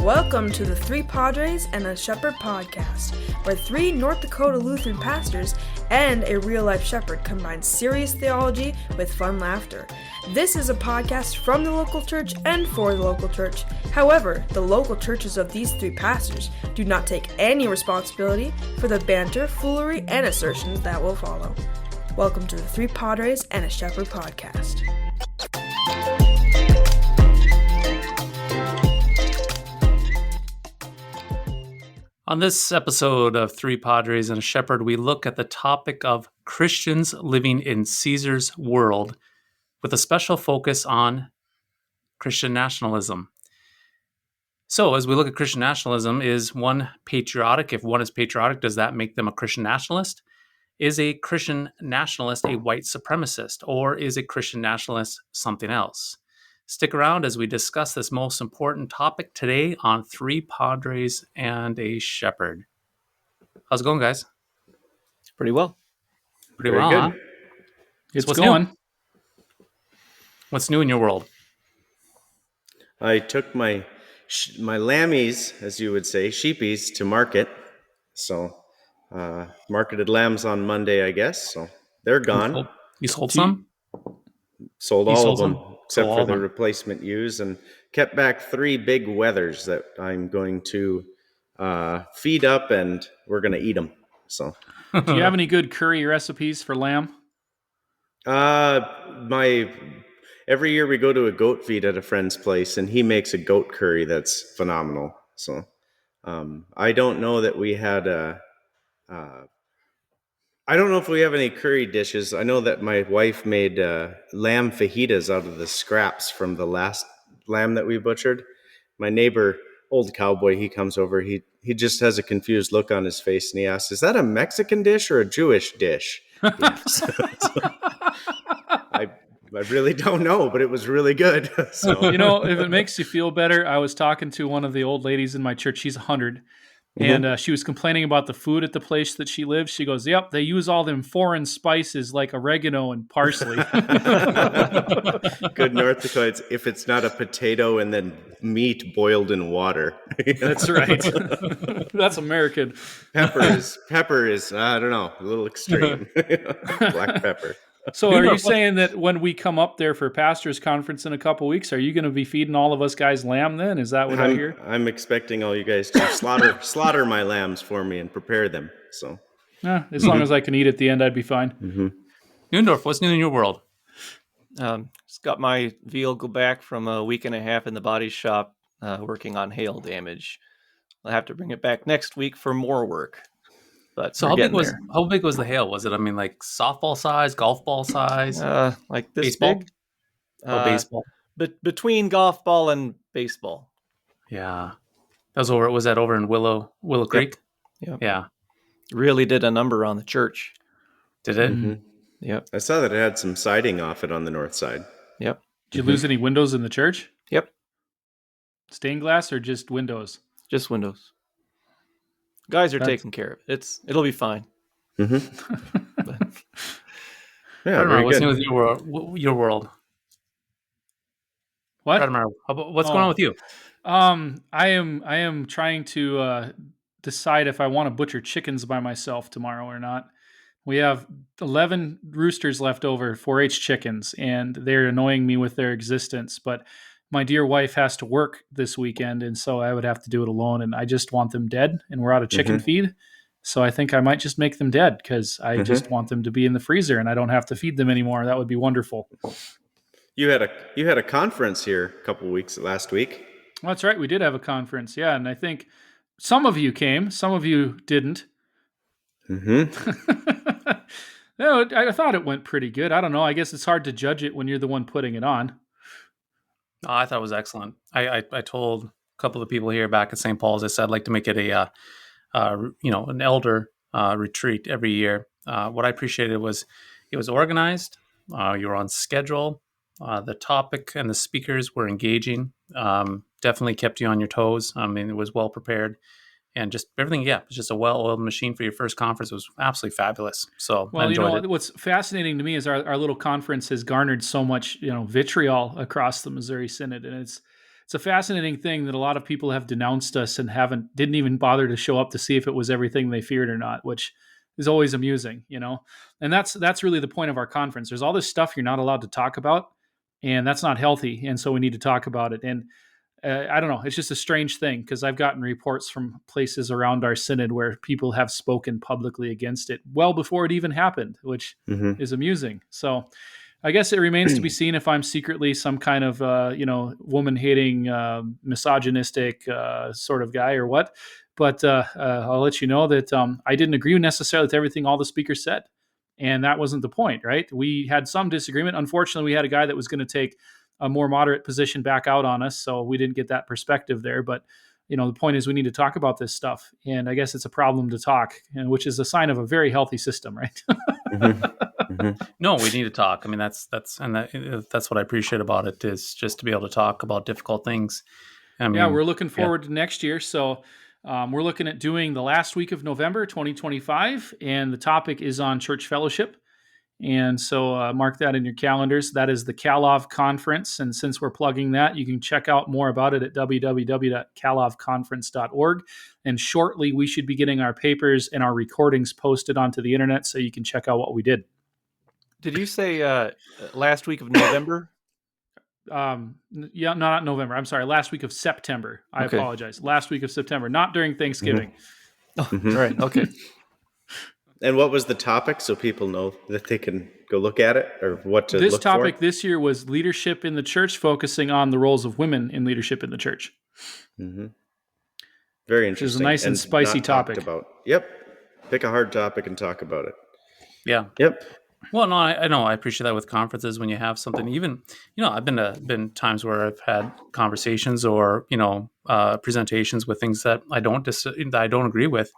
Welcome to the Three Padres and a Shepherd podcast, where three North Dakota Lutheran pastors and a real-life shepherd combine serious theology with fun laughter. This is a podcast from the local church and for the local church. However, the local churches of these three pastors do not take any responsibility for the banter, foolery, and assertions that will follow. Welcome to the Three Padres and a Shepherd podcast. On this episode of Three Padres and a Shepherd, we look at the topic of Christians living in Caesar's world with a special focus on Christian nationalism. So, as we look at Christian nationalism, is one patriotic? If one is patriotic, does that make them a Christian nationalist? Is a Christian nationalist a white supremacist, or is a Christian nationalist something else? Stick around as we discuss this most important topic today on Three Padres and a Shepherd. How's it going, guys? Pretty well. Pretty Very well, good. huh? It's What's going. new? What's new in your world? I took my lammies, as you would say, sheepies, to market. So, marketed lambs on Monday, I guess. So they're gone. You sold some? Sold You all sold of them, some? except Sold all for of the them. replacement ewes, and kept back 3 big wethers that I'm going to feed up, and we're going to eat them. So, Do you have any good curry recipes for lamb? every year we go to a goat feed at a friend's place, and he makes a goat curry that's phenomenal. So, I don't know that we had I don't know if we have any curry dishes. I know that my wife made lamb fajitas out of the scraps from the last lamb that we butchered. My neighbor, old cowboy, he comes over. He just has a confused look on his face, and he asks, "Is that a Mexican dish or a Jewish dish?" Yes. I really don't know, but it was really good. So. You know, if it makes you feel better, I was talking to one of the old ladies in my church. She's 100. And she was complaining about the food at the place that she lives. She goes, "Yep, they use all them foreign spices like oregano and parsley." Good North Dakota. If it's not a potato and then meat boiled in water. That's right. That's American. Pepper is I don't know, a little extreme. Black pepper. So are you saying that when we come up there for pastors conference in a couple weeks, are you going to be feeding all of us guys lamb then? Is that what I hear? I'm expecting all you guys to slaughter my lambs for me and prepare them. So, As long as I can eat at the end, I'd be fine. Newendorf, what's new in your world? Just got my vehicle back from a week and a half in the body shop working on hail damage. I'll have to bring it back next week for more work. But So how big was the hail? Was it, like softball size, golf ball size? like this Baseball? big? Baseball. But between golf ball and baseball. Yeah. Was that over in Willow Creek? Yep. Yeah. Really did a number on the church. Did it? Mhm. Yep. I saw that it had some siding off it on the north side. Yep. Did you lose any windows in the church? Yep. Stained glass or just windows? Just windows. Guys are taking care of it. It'll be fine. Mm-hmm. I Yeah, don't know. very What's new good. with your world? What? What's going on with you? I am trying to decide if I want to butcher chickens by myself tomorrow or not. We have 11 roosters left over, 4-H chickens, and they're annoying me with their existence. But my dear wife has to work this weekend, and so I would have to do it alone, and I just want them dead, and we're out of chicken feed. So I think I might just make them dead because I just want them to be in the freezer, and I don't have to feed them anymore. That would be wonderful. You had a conference here last week. Well, that's right. We did have a conference, yeah, and I think some of you came, some of you didn't. Mm-hmm. No, I thought it went pretty good. I don't know. I guess it's hard to judge it when you're the one putting it on. Oh, I thought it was excellent. I told a couple of people here back at St. Paul's, I said I'd like to make it an elder retreat every year. What I appreciated was it was organized. You were on schedule. The topic and the speakers were engaging. Definitely kept you on your toes. I mean, it was well prepared. And just everything, it was just a well-oiled machine for your first conference. It was absolutely fabulous. So I enjoyed it. What's fascinating to me is our little conference has garnered so much, vitriol across the Missouri Synod, and it's it's a fascinating thing that a lot of people have denounced us and didn't even bother to show up to see if it was everything they feared or not, which is always amusing, And that's really the point of our conference. There's all this stuff you're not allowed to talk about, and that's not healthy. And so we need to talk about it. And I don't know. It's just a strange thing because I've gotten reports from places around our synod where people have spoken publicly against it well before it even happened, which is amusing. So I guess it remains to be seen if I'm secretly some kind of, woman-hating, misogynistic sort of guy or what. But I'll let you know that I didn't agree necessarily with everything all the speakers said. And that wasn't the point, right? We had some disagreement. Unfortunately, we had a guy that was going to take a more moderate position back out on us, so we didn't get that perspective there. But the point is we need to talk about this stuff, and I guess it's a problem to talk, which is a sign of a very healthy system, right? No, we need to talk. I mean, that's what I appreciate about it, is just to be able to talk about difficult things. I mean, we're looking forward to next year. So we're looking at doing the last week of November 2025, and the topic is on church fellowship. And so mark that in your calendars. That is the Kalov Conference. And since we're plugging that, you can check out more about it at www.kalovconference.org. And shortly, we should be getting our papers and our recordings posted onto the internet so you can check out what we did. Did you say last week of November? Not November. I'm sorry. Last week of September. I apologize. Last week of September, not during Thanksgiving. All right. Okay. And what was the topic, so people know that they can go look at it or what to look for? This topic this year was leadership in the church, focusing on the roles of women in leadership in the church. Mm-hmm. Very interesting. Which is a nice and spicy topic. Yep. Pick a hard topic and talk about it. Yeah. Yep. Well, no, I know. I appreciate that with conferences when you have something. Even, I've been times where I've had conversations or presentations with things that I don't agree with.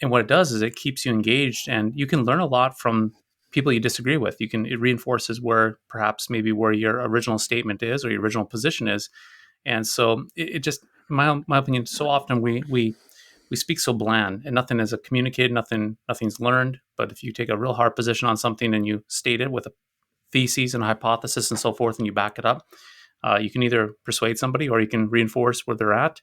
And what it does is it keeps you engaged, and you can learn a lot from people you disagree with. It reinforces where your original statement is or your original position is. And so it just, in my opinion, so often we speak so bland and nothing is communicated, nothing's learned. But if you take a real hard position on something and you state it with a thesis and a hypothesis and so forth, and you back it up, you can either persuade somebody or you can reinforce where they're at.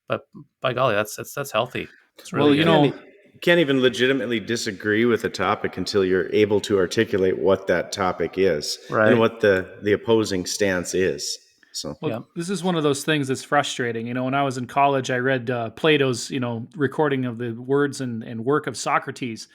But by golly, that's healthy. It's really you can't even legitimately disagree with a topic until you're able to articulate what that topic is, right, and what the opposing stance is. So, This is one of those things that's frustrating. When I was in college, I read Plato's, recording of the words and work of Socrates.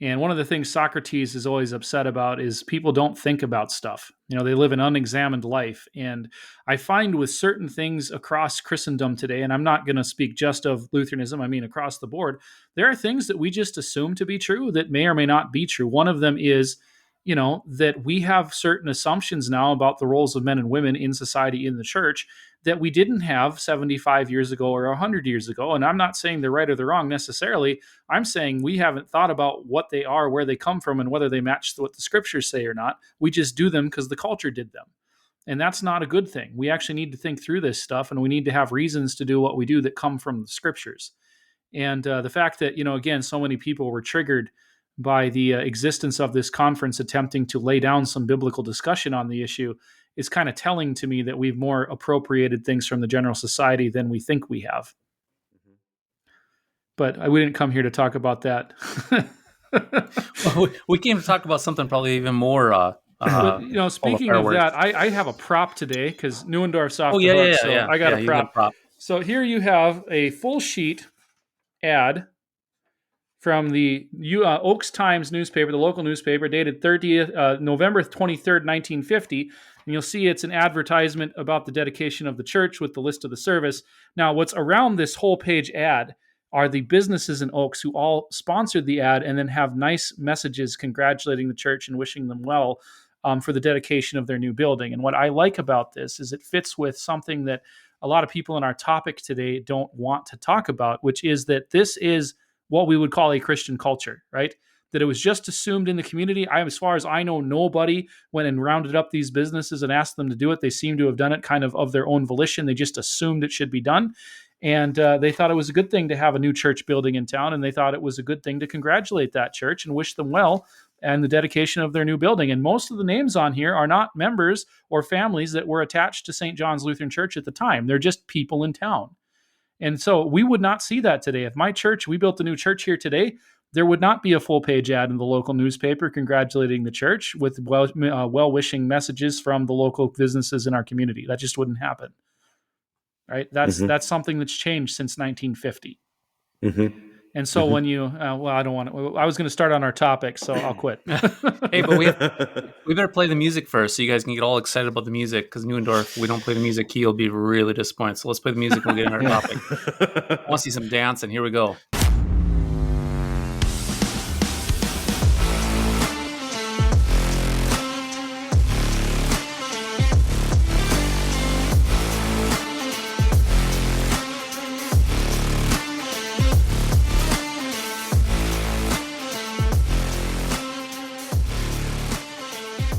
And one of the things Socrates is always upset about is people don't think about stuff. They live an unexamined life. And I find with certain things across Christendom today, and I'm not going to speak just of Lutheranism, I mean across the board, there are things that we just assume to be true that may or may not be true. One of them is, that we have certain assumptions now about the roles of men and women in society, in the church, that we didn't have 75 years ago or 100 years ago. And I'm not saying they're right or they're wrong necessarily. I'm saying we haven't thought about what they are, where they come from, and whether they match what the scriptures say or not. We just do them because the culture did them. And that's not a good thing. We actually need to think through this stuff, and we need to have reasons to do what we do that come from the scriptures. And the fact that, again, so many people were triggered by the existence of this conference attempting to lay down some biblical discussion on the issue is kind of telling to me that we've more appropriated things from the general society than we think we have. But we didn't come here to talk about that. Well, we came to talk about something probably even more. Speaking of that, I have a prop today because Neuendorf's off the hook, so I got a prop. So here you have a full sheet ad from the Oaks Times newspaper, the local newspaper, dated November 23rd, 1950. And you'll see it's an advertisement about the dedication of the church with the list of the service. Now, what's around this whole page ad are the businesses in Oaks who all sponsored the ad and then have nice messages congratulating the church and wishing them well for the dedication of their new building. And what I like about this is it fits with something that a lot of people in our topic today don't want to talk about, which is that this is what we would call a Christian culture, right? That it was just assumed in the community. As far as I know, nobody went and rounded up these businesses and asked them to do it. They seem to have done it kind of their own volition. They just assumed it should be done. And they thought it was a good thing to have a new church building in town. And they thought it was a good thing to congratulate that church and wish them well and the dedication of their new building. And most of the names on here are not members or families that were attached to St. John's Lutheran Church at the time. They're just people in town. And so we would not see that today. If my church, we built a new church here today, there would not be a full page ad in the local newspaper congratulating the church with well-wishing messages from the local businesses in our community. That just wouldn't happen. Right? That's something that's changed since 1950. Mm-hmm. And so when you, I don't want to, I was going to start on our topic, so I'll quit. Hey, but we better play the music first so you guys can get all excited about the music, because Neuendorf, if we don't play the music, he'll be really disappointed. So let's play the music and we'll get into our topic. I want to see some dancing. Here we go.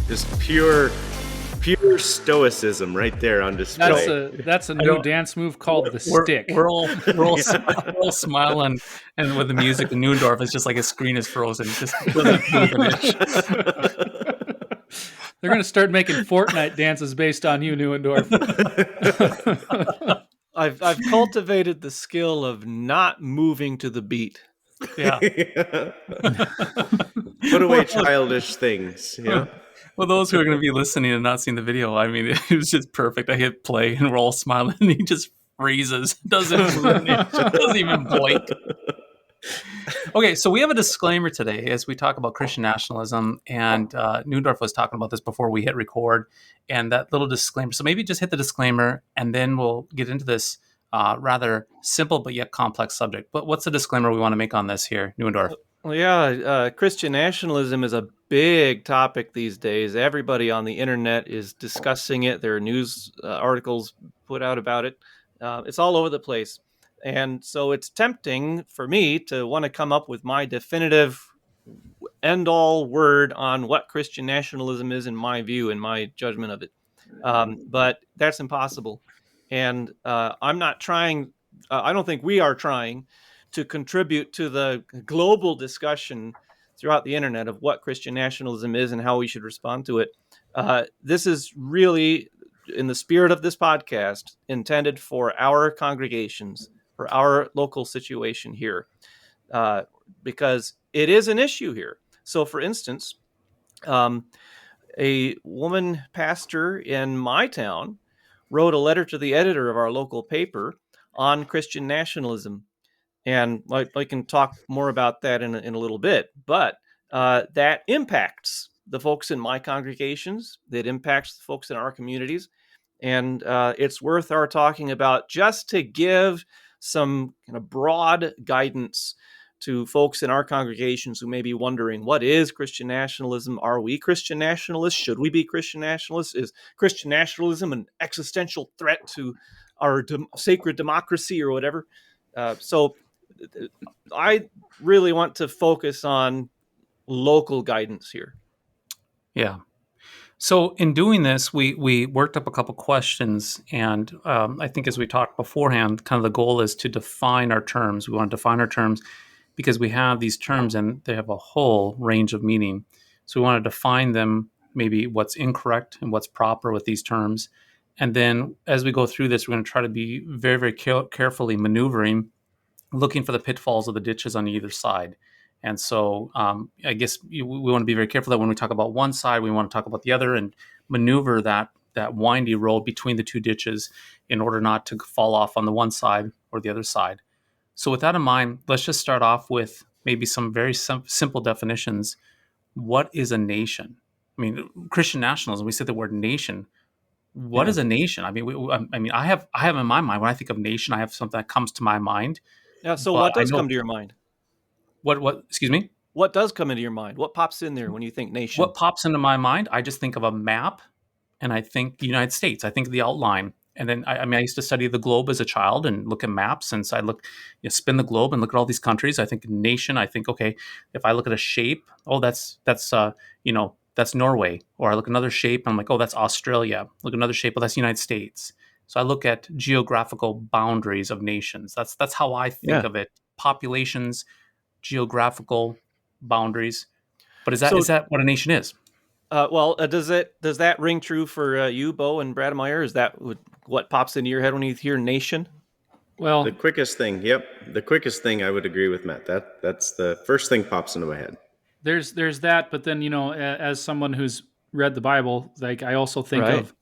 Just pure stoicism right there on display. That's a new dance move called the stick. We're all smiling, and with the music, and Neuendorf is just like his screen is frozen. Just doesn't move an inch. They're going to start making Fortnite dances based on you, Neuendorf. I've cultivated the skill of not moving to the beat. Yeah. Put away childish things. Yeah. Well, those who are going to be listening and not seeing the video, I mean, it was just perfect. I hit play and we're all smiling, and he just freezes, doesn't even blink. Okay, so we have a disclaimer today as we talk about Christian nationalism, and Neuendorf was talking about this before we hit record, and that little disclaimer. So maybe just hit the disclaimer, and then we'll get into this rather simple but yet complex subject. But what's the disclaimer we want to make on this here, Neuendorf? Well, yeah, Christian nationalism is a big topic these days. Everybody on the internet is discussing it. There are news articles put out about it. It's all over the place. And so it's tempting for me to want to come up with my definitive end-all word on what Christian nationalism is in my view, in my judgment of it. But that's impossible. And I'm not trying, I don't think we are trying to contribute to the global discussion throughout the internet of what Christian nationalism is and how we should respond to it. This is really, in the spirit of this podcast, intended for our congregations, for our local situation here, because it is an issue here. So, for instance, a woman pastor in my town wrote a letter to the editor of our local paper on Christian nationalism. And I can talk more about that in a little bit, but that impacts the folks in my congregations, that impacts the folks in our communities, and it's worth our talking about just to give some kind of broad guidance to folks in our congregations who may be wondering, what is Christian nationalism? Are we Christian nationalists? Should we be Christian nationalists? Is Christian nationalism an existential threat to our sacred democracy or whatever? So I really want to focus on local guidance here. Yeah. So in doing this, we worked up a couple questions, and I think as we talked beforehand, kind of the goal is to define our terms. We want to define our terms because we have these terms and they have a whole range of meaning. So we want to define them, maybe what's incorrect and what's proper with these terms. And then as we go through this, we're going to try to be very, very carefully maneuvering, looking for the pitfalls of the ditches on either side. And so I guess we want to be very careful that when we talk about one side, we want to talk about the other and maneuver that windy road between the two ditches in order not to fall off on the one side or the other side. So with that in mind, let's just start off with maybe some very simple definitions. What is a nation? I mean, Christian nationalism, we say the word nation. What is a nation? I mean, I have in my mind, when I think of nation, I have something that comes to my mind. Yeah. So what does come to your mind? What, excuse me? What does come into your mind? What pops in there when you think nation? What pops into my mind? I just think of a map, and I think the United States. I think of the outline. And then, I used to study the globe as a child and look at maps. And so I spin the globe and look at all these countries. I think nation. I think, okay, if I look at a shape, oh, that's Norway. Or I look at another shape, and I'm like, oh, that's Australia. Look at another shape, oh, that's the United States. So I look at geographical boundaries of nations. That's how I think of it. Populations, geographical boundaries. But is So that what a nation is? Does that ring true for you, Bo and Brademeyer? Is that what pops into your head when you hear nation? The well, quickest thing, yep, the quickest thing. I would agree with Matt. That's the first thing pops into my head. there's that, but then as someone who's read the Bible, like I also think Right. of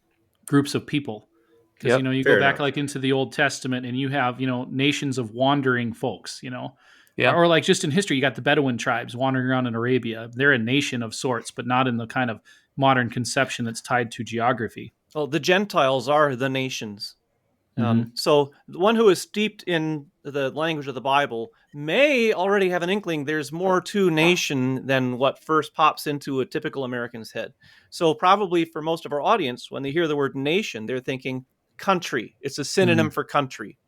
groups of people, because Yep. you go Fair back enough. like into the Old Testament and you have nations of wandering folks, Yeah. or like just in history you got the Bedouin tribes wandering around in Arabia. They're a nation of sorts, but not in the kind of modern conception that's tied to geography. Well, the Gentiles are the nations. Mm-hmm. So the one who is steeped in the language of the Bible may already have an inkling there's more to nation than what first pops into a typical American's head. So probably for most of our audience, when they hear the word nation, they're thinking country. It's a synonym for country.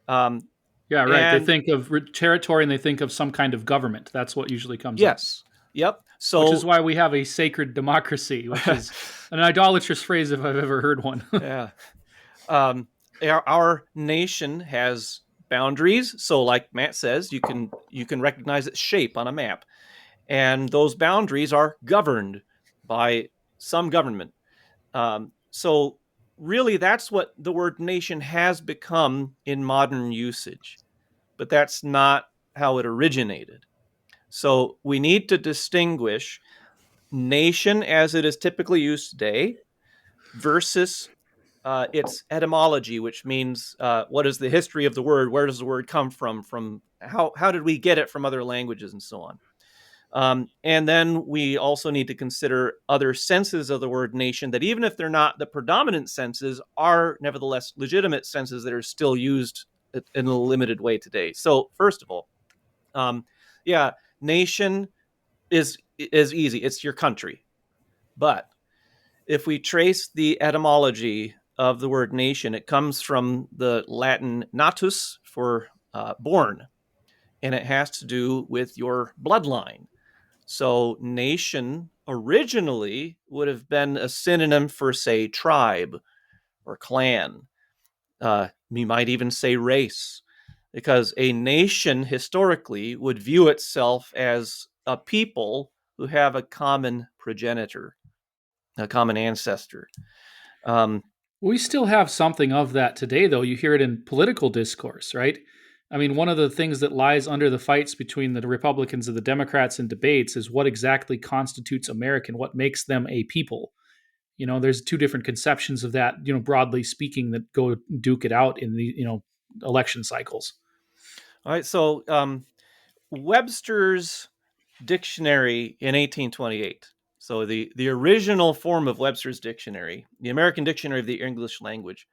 Um, Yeah, right. They and think of territory and they think of some kind of government. That's what usually comes up, yes, yep. which is So why we have a sacred democracy, which is an idolatrous phrase if I've ever heard one. yeah, um, our nation has boundaries. So, like Matt says, you can recognize its shape on a map, and those boundaries are governed by some government. So, really, that's what the word nation has become in modern usage, but that's not how it originated. So, we need to distinguish nation as it is typically used today versus its etymology, which means what is the history of the word? Where does the word come from? From how did we get it from other languages and so on? And then we also need to consider other senses of the word nation that, even if they're not the predominant senses, are nevertheless legitimate senses that are still used in a limited way today. So, first of all, yeah, nation is easy. It's your country. But if we trace the etymology of the word nation, it comes from the Latin natus for born, and it has to do with your bloodline. So, nation originally would have been a synonym for, say, tribe or clan. We might even say race, because a nation historically would view itself as a people who have a common progenitor, a common ancestor. Um, We still have something of that today, though. You hear it in political discourse, right? I mean, one of the things that lies under the fights between the Republicans and the Democrats in debates is what exactly constitutes American, what makes them a people. There's two different conceptions of that, broadly speaking, that go duke it out in the, election cycles. all right, so Webster's dictionary in 1828. So the original form of Webster's dictionary, the American Dictionary of the English Language,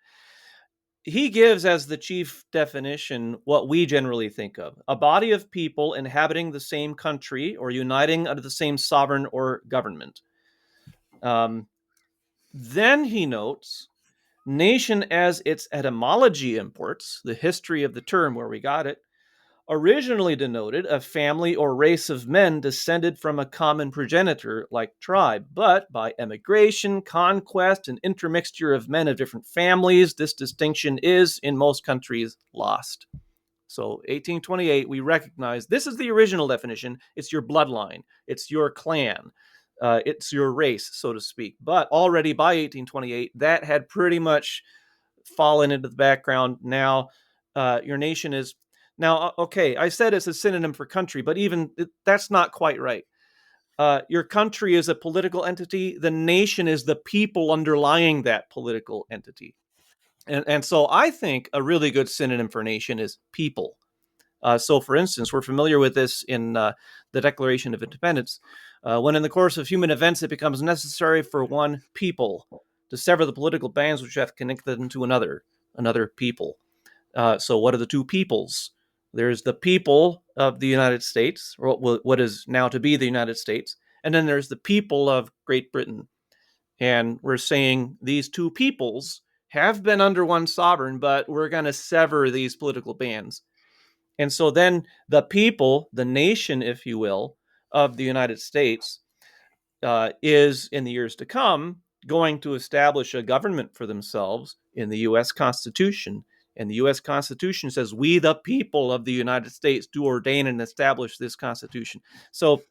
he gives as the chief definition what we generally think of: a body of people inhabiting the same country or uniting under the same sovereign or government. Um, then he notes nation as its etymology imports, the history of the term, where we got it, originally denoted a family or race of men descended from a common progenitor like tribe, but by emigration, conquest, and intermixture of men of different families, this distinction is, in most countries, lost. So 1828, we recognize this is the original definition. It's your bloodline. It's your clan. It's your race, so to speak. But already by 1828, that had pretty much fallen into the background. Now, your nation is now okay. I said it's a synonym for country, but even that's not quite right. Your country is a political entity. The nation is the people underlying that political entity. And so I think a really good synonym for nation is people. So, for instance, we're familiar with this in the Declaration of Independence. When in the course of human events it becomes necessary for one people to sever the political bands which have connected them to another people. So, what are the two peoples? There's the people of the United States, or what is now to be the United States, and then there's the people of Great Britain. And we're saying these two peoples have been under one sovereign, but we're going to sever these political bands. And so then the people, the nation, if you will, of the United States is, in the years to come, going to establish a government for themselves in the U.S. Constitution. And the U.S. Constitution says, we, the people of the United States, do ordain and establish this Constitution. So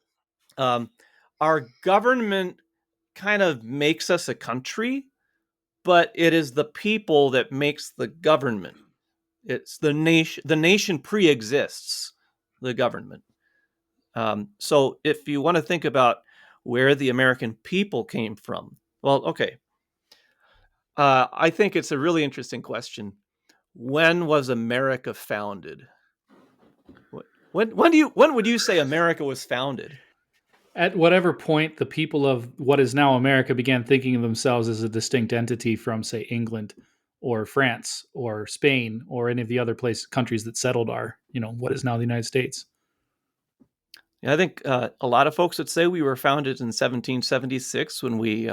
our government kind of makes us a country, but it is the people that makes the government. It's the nation. The nation pre-exists the government. So if you want to think about where the American people came from, well, okay. I think it's a really interesting question. When was America founded? When would you say America was founded? At whatever point the people of what is now America began thinking of themselves as a distinct entity from, say, England or France or Spain or any of the other countries that settled what is now the United States. I think a lot of folks would say we were founded in 1776 when we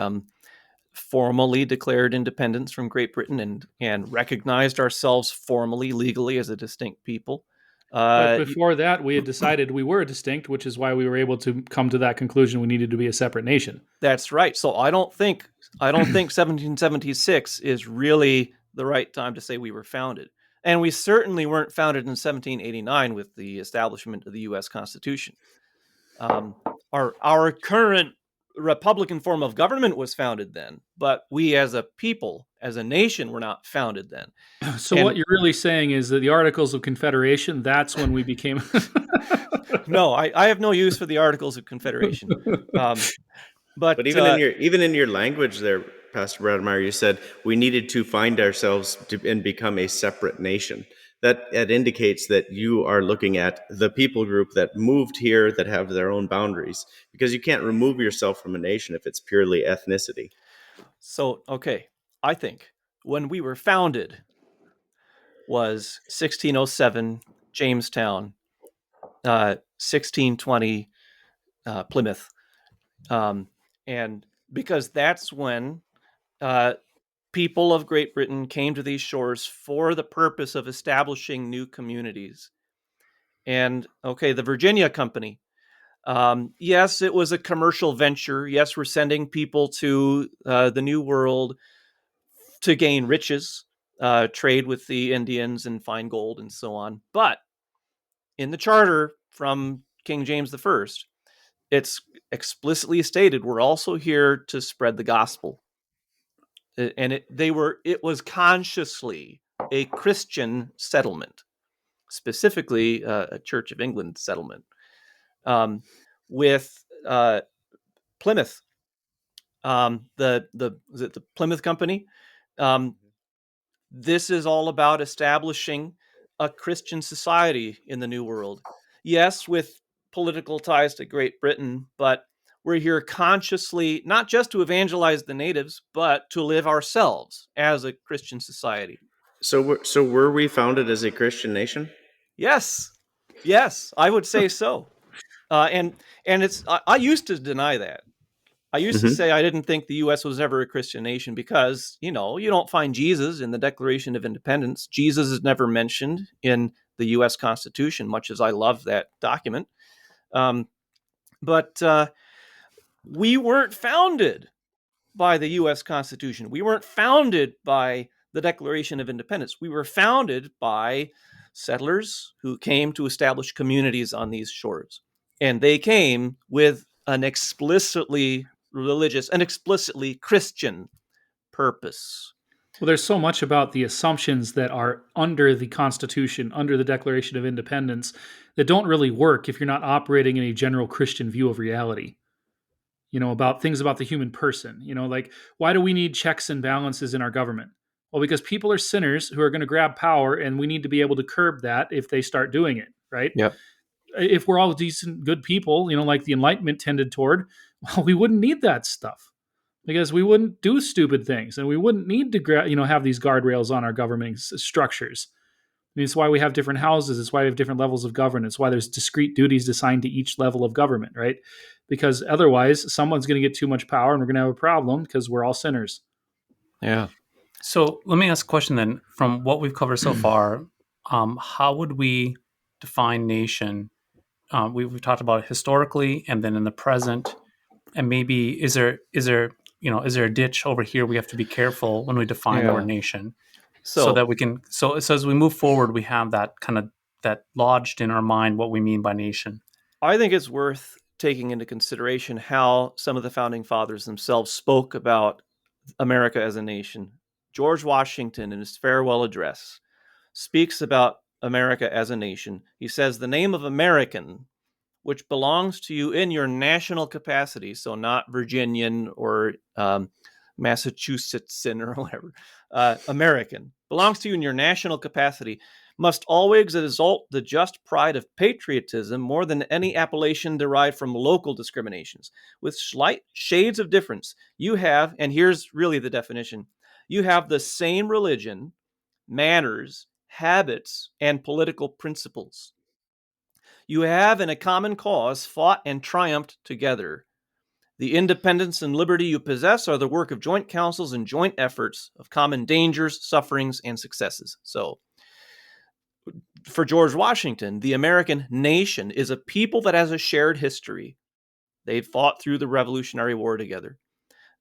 formally declared independence from Great Britain and recognized ourselves formally, legally as a distinct people. But before that, we had decided we were distinct, which is why we were able to come to that conclusion we needed to be a separate nation. That's right. So I don't think 1776 is really the right time to say we were founded. And we certainly weren't founded in 1789 with the establishment of the U.S. Constitution. Our current Republican form of government was founded then, but we as a people, as a nation, were not founded then. So what you're really saying is that the Articles of Confederation, that's when we became... No, I have no use for the Articles of Confederation. But even in your language there, Pastor Brademeyer, you said we needed to find ourselves and become a separate nation. That indicates that you are looking at the people group that moved here, that have their own boundaries, because you can't remove yourself from a nation if it's purely ethnicity. So, okay, I think when we were founded was 1607, Jamestown, 1620, Plymouth. And because that's when people of Great Britain came to these shores for the purpose of establishing new communities. And, okay, the Virginia Company. Yes, it was a commercial venture. Yes, we're sending people to the New World to gain riches, trade with the Indians and find gold and so on. But in the charter from King James I, it's explicitly stated we're also here to spread the gospel. And it was consciously a Christian settlement, specifically a Church of England settlement. With Plymouth, the Plymouth Company. This is all about establishing a Christian society in the New World. Yes, with political ties to Great Britain, but we're here consciously, not just to evangelize the natives, but to live ourselves as a Christian society. So were we founded as a Christian nation? Yes, I would say so. And it's I used to deny that. I used to say I didn't think the U.S. was ever a Christian nation because, you don't find Jesus in the Declaration of Independence. Jesus is never mentioned in the U.S. Constitution, much as I love that document. But we weren't founded by the U.S. Constitution. We weren't founded by the Declaration of Independence. We were founded by settlers who came to establish communities on these shores. And they came with an explicitly religious, an explicitly Christian purpose. Well, there's so much about the assumptions that are under the Constitution, under the Declaration of Independence, that don't really work if you're not operating in a general Christian view of reality. About things about the human person. Like, why do we need checks and balances in our government? Well, because people are sinners who are going to grab power, and we need to be able to curb that if they start doing it, right? Yeah. If we're all decent, good people, like the Enlightenment tended toward, well, we wouldn't need that stuff because we wouldn't do stupid things, and we wouldn't need to, have these guardrails on our government structures. It's why we have different houses. It's why we have different levels of government. It's why there's discrete duties assigned to each level of government, right? Because otherwise, someone's going to get too much power, and we're going to have a problem because we're all sinners. Yeah. So let me ask a question then. From what we've covered so far, how would we define nation? We've talked about it historically, and then in the present, and maybe is there a ditch over here we have to be careful when we define the word nation, so that we can so as we move forward, we have that kind of that lodged in our mind what we mean by nation. I think it's worth taking into consideration how some of the founding fathers themselves spoke about America as a nation. George Washington, in his farewell address, speaks about America as a nation. He says, "The name of American, which belongs to you in your national capacity," so not Virginian or Massachusettsan or whatever, American, belongs to you in your national capacity, must always exalt the just pride of patriotism more than any appellation derived from local discriminations. With slight shades of difference, you have, and here's really the definition, you have the same religion, manners, habits, and political principles. You have in a common cause fought and triumphed together. The independence and liberty you possess are the work of joint councils and joint efforts, of common dangers, sufferings, and successes. So, for George Washington, the American nation is a people that has a shared history. They fought through the Revolutionary War together.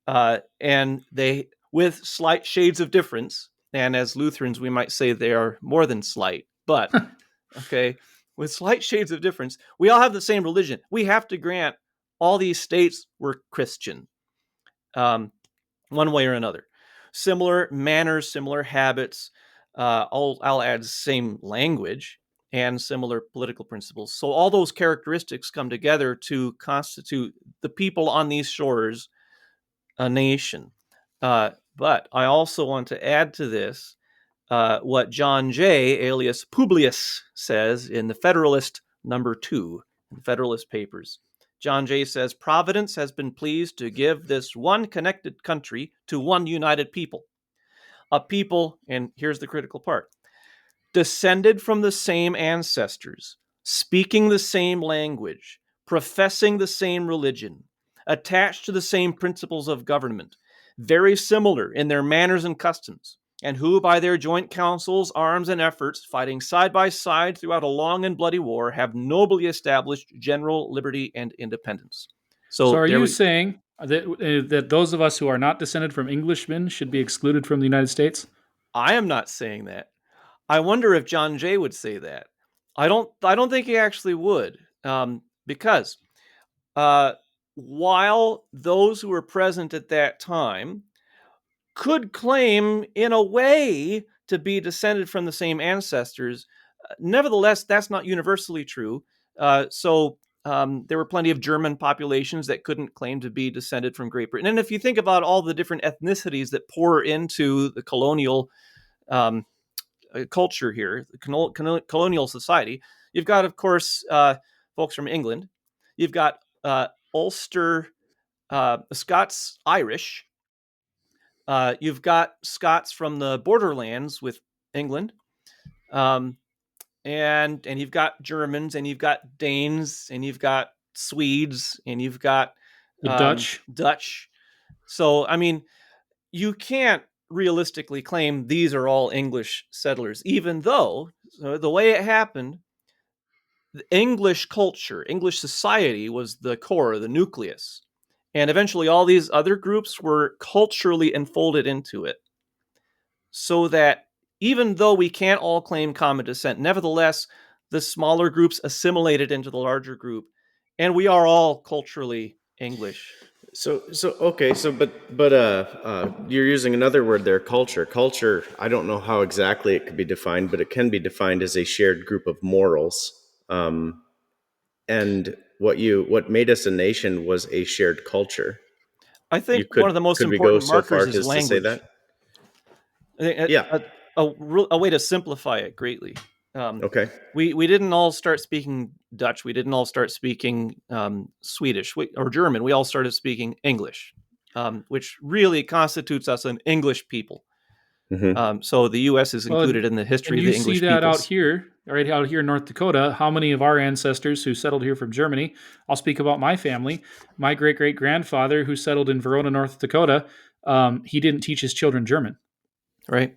And they, with slight shades of difference, and as Lutherans, we might say they are more than slight, but, okay, with slight shades of difference, we all have the same religion. We have to grant all these states were Christian, one way or another. Similar manners, similar habits. I'll add same language and similar political principles. So all those characteristics come together to constitute the people on these shores a nation. But I also want to add to this what John Jay, alias Publius, says in the Federalist #2, in Federalist Papers. John Jay says, "Providence has been pleased to give this one connected country to one united people. A people," and here's the critical part, "descended from the same ancestors, speaking the same language, professing the same religion, attached to the same principles of government, very similar in their manners and customs, and who by their joint counsels, arms, and efforts, fighting side by side throughout a long and bloody war, have nobly established general liberty and independence." So are you saying that those of us who are not descended from Englishmen should be excluded from the United States? I am not saying that. I wonder if John Jay would say that. I don't think he actually would, because while those who were present at that time could claim, in a way, to be descended from the same ancestors, nevertheless, that's not universally true. So there were plenty of German populations that couldn't claim to be descended from Great Britain. And if you think about all the different ethnicities that pour into the colonial culture here, the colonial society, you've got, of course, folks from England. You've got Ulster, Scots, Irish. You've got Scots from the borderlands with England. And you've got Germans, and you've got Danes, and you've got Swedes, and you've got Dutch. So, I mean, you can't realistically claim these are all English settlers, even though the way it happened, the English culture, English society was the core, the nucleus. And eventually all these other groups were culturally enfolded into it. So that even though we can't all claim common descent, nevertheless, the smaller groups assimilated into the larger group, and we are all culturally English. But you're using another word there, culture. Culture, I don't know how exactly it could be defined, but it can be defined as a shared group of morals. And what made us a nation was a shared culture. I think one of the most important markers is language. To say that? A way to simplify it greatly. Okay. We didn't all start speaking Dutch. We didn't all start speaking Swedish or German. We all started speaking English, which really constitutes us an English people. Mm-hmm. So the U.S. is included in the history of the English people. You see that out here, right out here in North Dakota. How many of our ancestors who settled here from Germany? I'll speak about my family. My great-great-grandfather who settled in Verona, North Dakota, he didn't teach his children German. Right.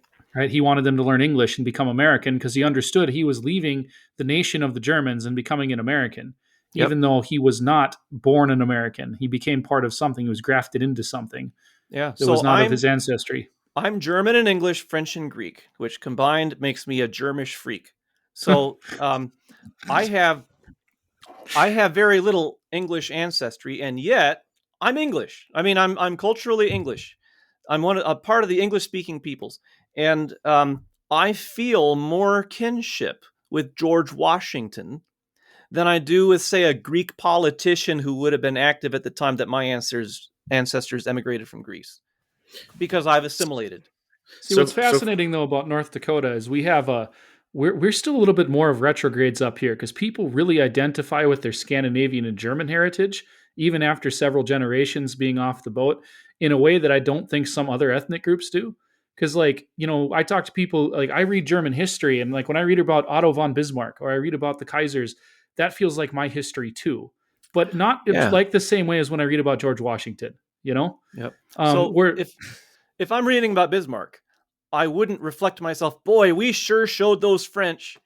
He wanted them to learn English and become American because he understood he was leaving the nation of the Germans and becoming an American. Yep. Even though he was not born an American, he became part of something. He was grafted into something that was not of his ancestry. I'm German and English, French and Greek, which combined makes me a Germish freak. So I have I have very little English ancestry, and yet I'm English. I mean, I'm culturally English. I'm a part of the English-speaking peoples, and I feel more kinship with George Washington than I do with, say, a Greek politician who would have been active at the time that my ancestors emigrated from Greece, because I've assimilated. See, So what's fascinating though about North Dakota is we have we're still a little bit more of retrogrades up here because people really identify with their Scandinavian and German heritage, even after several generations being off the boat, in a way that I don't think some other ethnic groups do. Because, like, I talk to people, like, I read German history, and like when I read about Otto von Bismarck or I read about the Kaisers, that feels like my history too, but not Yeah. like the same way as when I read about George Washington. Yep. So Where if I'm reading about Bismarck, I wouldn't reflect to myself, boy, we sure showed those French.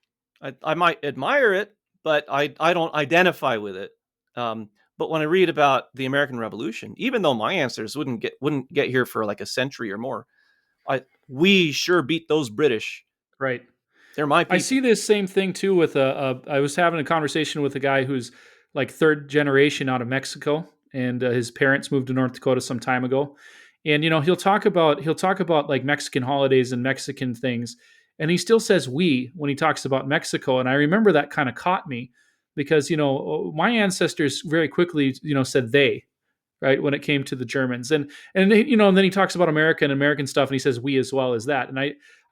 I might admire it, but I don't identify with it. But when I read about the American Revolution, even though my ancestors wouldn't get here for like a century or more, we sure beat those British. right. They're my people. I see this same thing too with I was having a conversation with a guy who's like third generation out of Mexico, and his parents moved to North Dakota some time ago. And he'll talk about like Mexican holidays and Mexican things, and he still says "we" when he talks about Mexico. And I remember that kind of caught me because my ancestors very quickly said "they," right, when it came to the Germans. And then he talks about America and American stuff, and he says we as well as that. And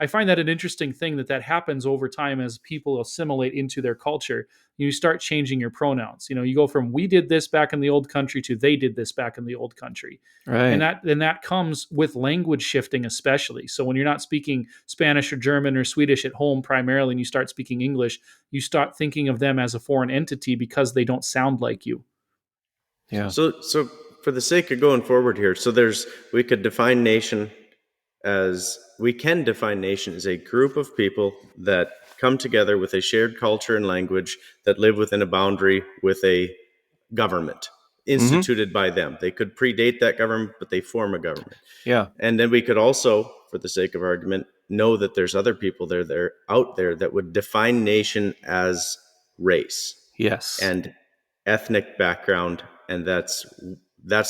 I find that an interesting thing that happens over time as people assimilate into their culture. You start changing your pronouns. You go from we did this back in the old country to they did this back in the old country. Right. And that comes with language shifting, especially. So when you're not speaking Spanish or German or Swedish at home primarily, and you start speaking English, you start thinking of them as a foreign entity because they don't sound like you. Yeah. So for the sake of going forward here, we can define nation as a group of people that come together with a shared culture and language that live within a boundary with a government instituted by them. They could predate that government, but they form a government. Yeah. And then we could also, for the sake of argument, know that there's other people there out there that would define nation as race Yes. and ethnic background, and that's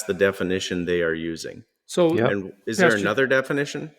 the definition they are using. So, Yep. And is there Pastor- another definition?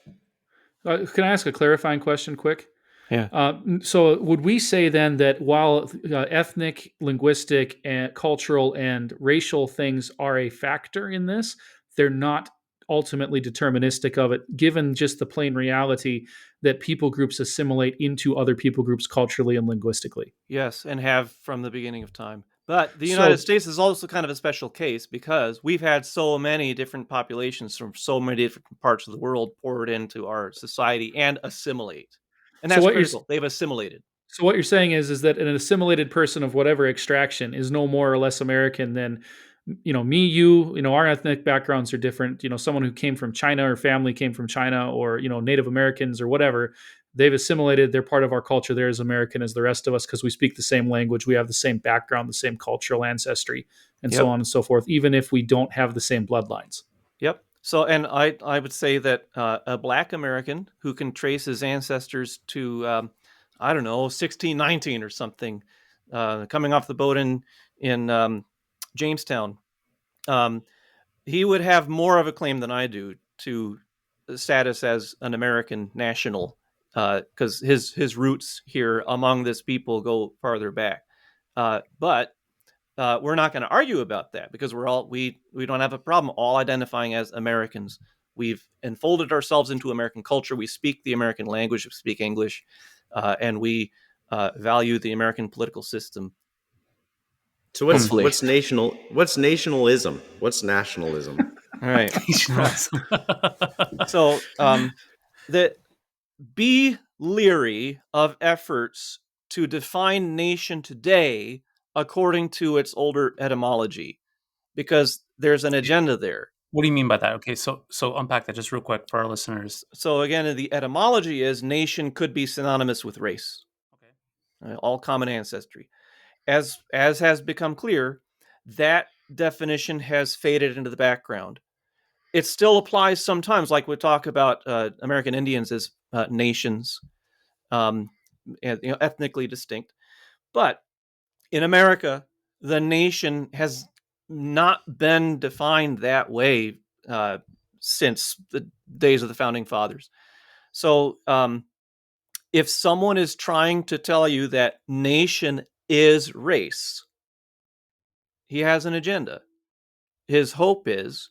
can I ask a clarifying question quick? Yeah. So would we say then that while ethnic, linguistic, and cultural and racial things are a factor in this, they're not ultimately deterministic of it, given just the plain reality that people groups assimilate into other people groups culturally and linguistically? Yes, and have from the beginning of time. But the United States is also kind of a special case because we've had so many different populations from so many different parts of the world poured into our society and assimilate. And that's critical. They've assimilated. So what you're saying is that an assimilated person of whatever extraction is no more or less American than me, you. Our ethnic backgrounds are different. Someone who came from China or family came from China, or Native Americans or whatever. They've assimilated. They're part of our culture. They're as American as the rest of us because we speak the same language. We have the same background, the same cultural ancestry, and so on and so forth, even if we don't have the same bloodlines. Yep. So, and I would say that a Black American who can trace his ancestors to, 1619 or something, coming off the boat in Jamestown, he would have more of a claim than I do to status as an American national, because his roots here among this people go farther back. But we're not going to argue about that because we don't have a problem all identifying as Americans. We've enfolded ourselves into American culture. We speak the American language. We speak English, and we value the American political system. So what's nationalism? What's nationalism? All right. So be leery of efforts to define nation today according to its older etymology, because there's an agenda there. What do you mean by that? Okay, so unpack that just real quick for our listeners. So again, the etymology is nation could be synonymous with race. Okay. All common ancestry. As has become clear, that definition has faded into the background. It still applies sometimes, like we talk about American Indians as nations, and ethnically distinct. But in America, the nation has not been defined that way since the days of the founding fathers. So if someone is trying to tell you that nation is race, he has an agenda. His hope is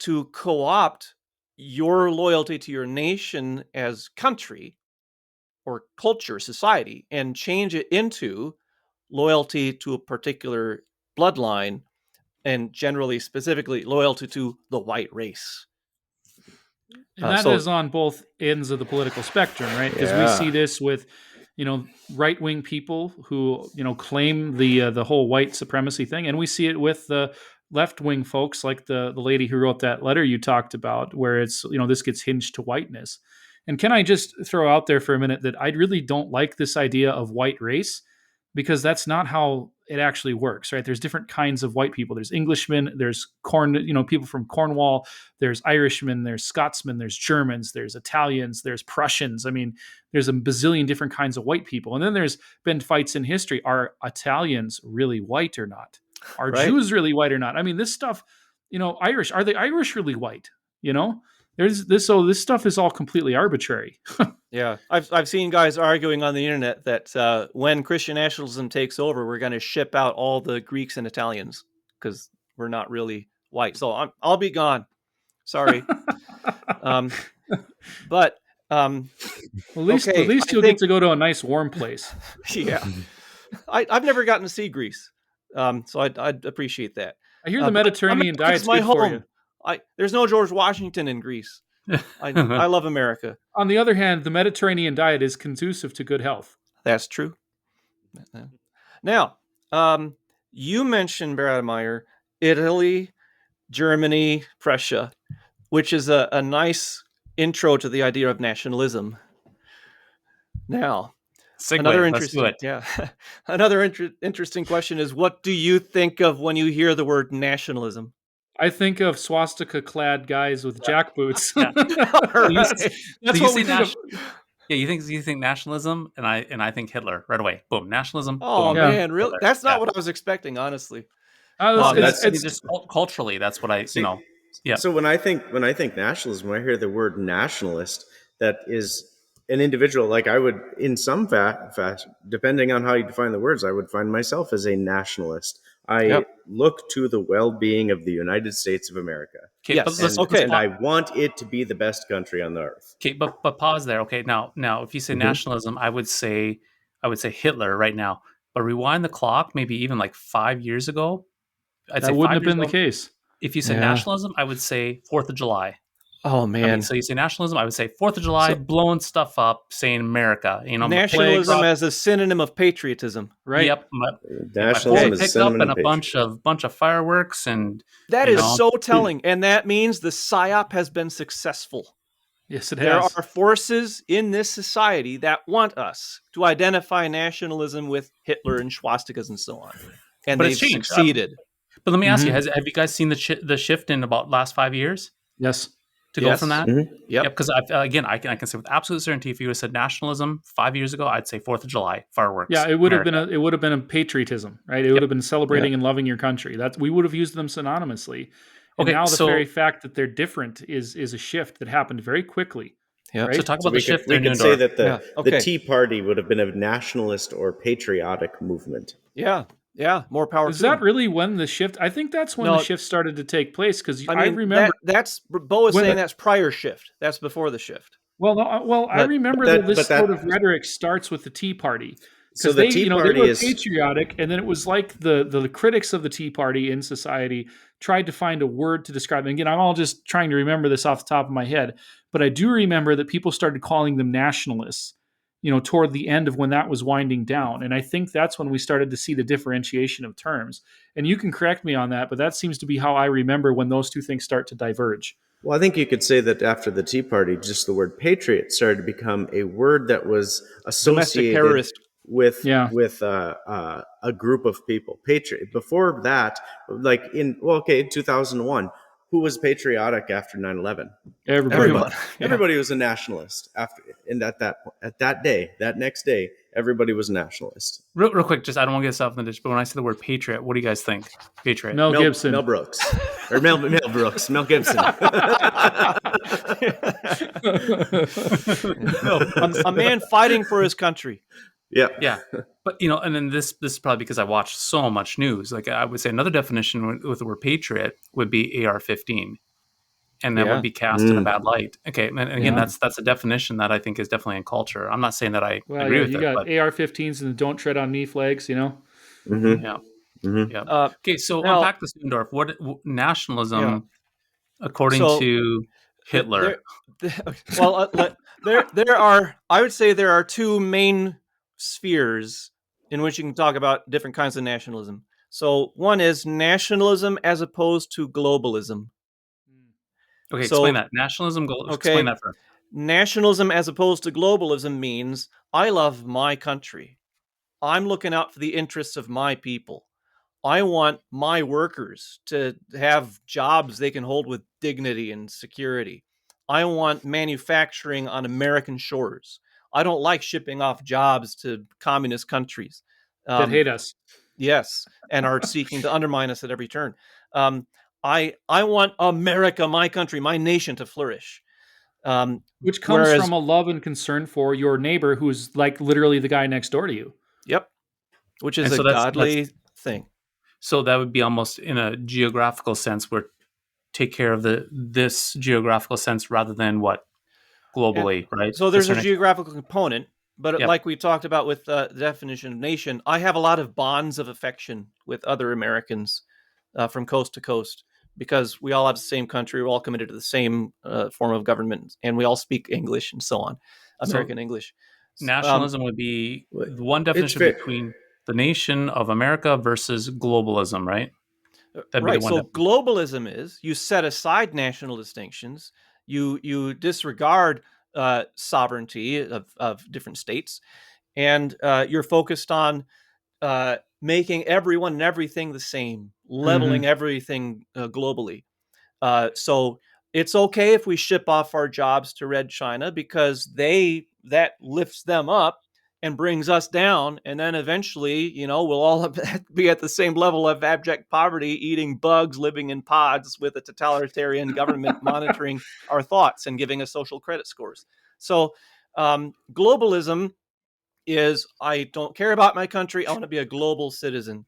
to co-opt your loyalty to your nation as country or culture, society, and change it into loyalty to a particular bloodline, and generally, specifically, loyalty to the white race. And that is on both ends of the political spectrum, right? Because we see this with, right-wing people who, claim the whole white supremacy thing, and we see it with the left-wing folks, like the lady who wrote that letter you talked about, where it's, this gets hinged to whiteness. And can I just throw out there for a minute that I really don't like this idea of white race, because that's not how it actually works, right? There's different kinds of white people. There's Englishmen, there's people from Cornwall, there's Irishmen, there's Scotsmen, there's Germans, there's Italians, there's Prussians. I mean, there's a bazillion different kinds of white people. And then there's been fights in history. Are Italians really white or not? Are Jews really white or not? I mean, this stuff, Irish, are the Irish really white? There's this, so this stuff is all completely arbitrary. Yeah, I've seen guys arguing on the internet that when Christian nationalism takes over, we're going to ship out all the Greeks and Italians because we're not really white. So I'll be gone. Sorry. But at least you'll get to go to a nice warm place. Yeah, I've never gotten to see Greece, so I'd appreciate that. I hear the Mediterranean diet's good for you. There's no George Washington in Greece. I love America. On the other hand, the Mediterranean diet is conducive to good health. That's true. Now, you mentioned, Brademeyer, Italy, Germany, Prussia, which is a nice intro to the idea of nationalism. Now, another interesting question is, what do you think of when you hear the word nationalism? I think of swastika-clad guys with jackboots. Yeah. That's what we think of. Yeah, you think nationalism, and I think Hitler right away. Boom, nationalism. Oh boom, man, really? That's not what I was expecting, honestly. It's just culturally. That's what I Yeah. So when I think nationalism, when I hear the word nationalist, that is an individual. Like I would, in some fashion, depending on how you define the words, I would find myself as a nationalist. I look to the well-being of the United States of America. Okay, yes. And I want it to be the best country on the earth. Okay, but pause there. Okay, now if you say nationalism, I would say Hitler right now. But rewind the clock, maybe even like 5 years ago. That wouldn't have been the case. If you said nationalism, I would say 4th of July. Oh man! So you say nationalism, I would say 4th of July, blowing stuff up, saying America. Nationalism as a synonym of patriotism, right? Yep. Nationalism is a synonym and a bunch of fireworks, and that is so telling, and that means the psyop has been successful. Yes, it has. There are forces in this society that want us to identify nationalism with Hitler and swastikas and so on, and they've succeeded. But let me ask you: have you guys seen the shift in about last 5 years? Yes. To go from that? Mm-hmm. Yep. Because I can say with absolute certainty, if you would have said nationalism 5 years ago, I'd say 4th of July, fireworks. Yeah, it would have been a patriotism, right? It would have been celebrating and loving your country. We would have used them synonymously. And now the very fact that they're different is a shift that happened very quickly. Yeah. Right? So talk about the shift. We could say that the Tea Party would have been a nationalist or patriotic movement. Yeah. Yeah, more power. Is that really when the shift? I think that's when the shift started to take place, because I remember that's Bo is saying that's prior shift. That's before the shift. I remember that this sort of rhetoric starts with the Tea Party, because they were patriotic, and then it was like the critics of the Tea Party in society tried to find a word to describe it. And again, I'm all just trying to remember this off the top of my head, but I do remember that people started calling them nationalists, toward the end of when that was winding down. And I think that's when we started to see the differentiation of terms. And you can correct me on that, but that seems to be how I remember when those two things start to diverge. Well, I think you could say that after the Tea Party, just the word patriot started to become a word that was associated with a group of people. Patriot. Before that, in 2001, who was patriotic after 9/11? Everybody. Everybody was a nationalist after, and at that next day, everybody was a nationalist. Real quick, just I don't want to get stuff in the ditch, but when I say the word patriot, what do you guys think? Patriot. Mel Gibson. Mel Brooks. Or Mel Brooks. Mel Gibson. A man fighting for his country. Yeah. But, and then this is probably because I watch so much news. Like, I would say another definition with the word patriot would be AR-15. And that would be cast in a bad light. Okay, and again, that's a definition that I think is definitely in culture. I'm not saying that I agree with it. You got AR-15s and the "Don't Tread on Me" flags, Mm-hmm. Yeah. Mm-hmm. Yeah. Okay, so now, unpack this, Dendorf. What nationalism, according to Hitler? There are. I would say there are two main spheres in which you can talk about different kinds of nationalism. So one is nationalism as opposed to globalism. Okay, explain that. Nationalism, explain that first. Nationalism as opposed to globalism means I love my country. I'm looking out for the interests of my people. I want my workers to have jobs they can hold with dignity and security. I want manufacturing on American shores. I don't like shipping off jobs to communist countries that hate us. Yes, and are seeking to undermine us at every turn. I want America, my country, my nation to flourish. Which comes from a love and concern for your neighbor who's like literally the guy next door to you. Yep. Which is a godly thing. So that would be almost in a geographical sense where take care of this geographical sense rather than what globally, right? So there's a geographical component, but like we talked about with the definition of nation, I have a lot of bonds of affection with other Americans from coast to coast because we all have the same country, we're all committed to the same form of government, and we all speak English and so on, American English. Nationalism would be one definition between the nation of America versus globalism, right? Right. So globalism is you set aside national distinctions, you disregard sovereignty of different states, and you're focused on making everyone and everything the same, leveling everything globally. So it's okay if we ship off our jobs to Red China because that lifts them up and brings us down. And then eventually, we'll all be at the same level of abject poverty, eating bugs, living in pods with a totalitarian government monitoring our thoughts and giving us social credit scores. So globalism is, I don't care about my country. I want to be a global citizen.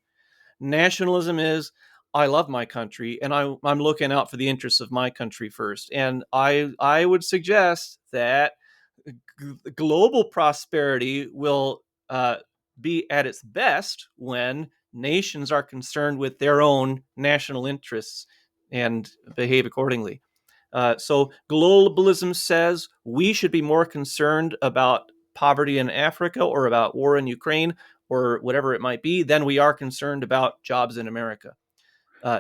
Nationalism is, I love my country and I'm looking out for the interests of my country first. And I would suggest that global prosperity will be at its best when nations are concerned with their own national interests and behave accordingly. So globalism says we should be more concerned about poverty in Africa or about war in Ukraine or whatever it might be than we are concerned about jobs in America.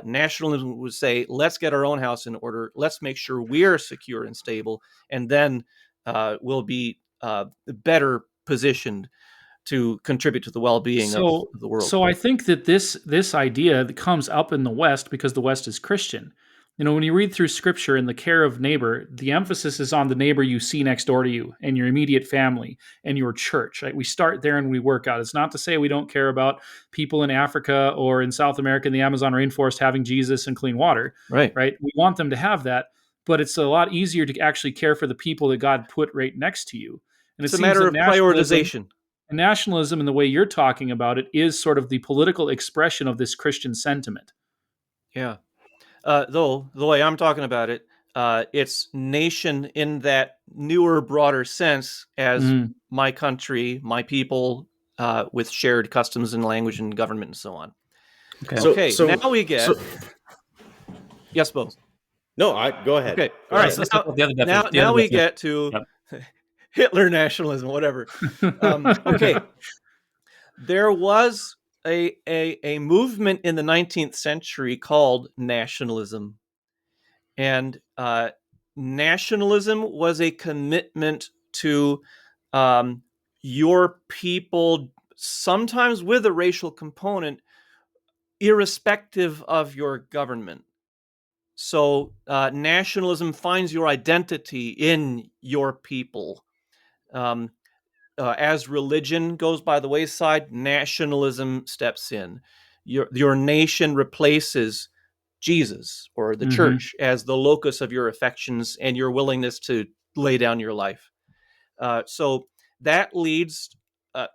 Nationalism would say, let's get our own house in order. Let's make sure we're secure and stable, and then we'll be better positioned to contribute to the well-being of the world. So I think that this idea that comes up in the West because the West is Christian. When you read through Scripture and the care of neighbor, the emphasis is on the neighbor you see next door to you and your immediate family and your church. Right? We start there and we work out. It's not to say we don't care about people in Africa or in South America in the Amazon rainforest having Jesus and clean water. Right. We want them to have that, but it's a lot easier to actually care for the people that God put right next to you. And it's a matter of prioritization. And nationalism, in the way you're talking about it, is sort of the political expression of this Christian sentiment. Yeah. Though the way I'm talking about it, it's nation in that newer, broader sense as my country, my people, with shared customs and language and government and so on. Okay. So now we get. Yes, Bo. No, go ahead. Okay. All right. Now we get to Hitler nationalism, whatever. Okay. There was a movement in the 19th century called nationalism. And nationalism was a commitment to your people, sometimes with a racial component, irrespective of your government. So nationalism finds your identity in your people. Um, as religion goes by the wayside, nationalism steps in. Your nation replaces Jesus or the Mm-hmm. church as the locus of your affections and your willingness to lay down your life. So that leads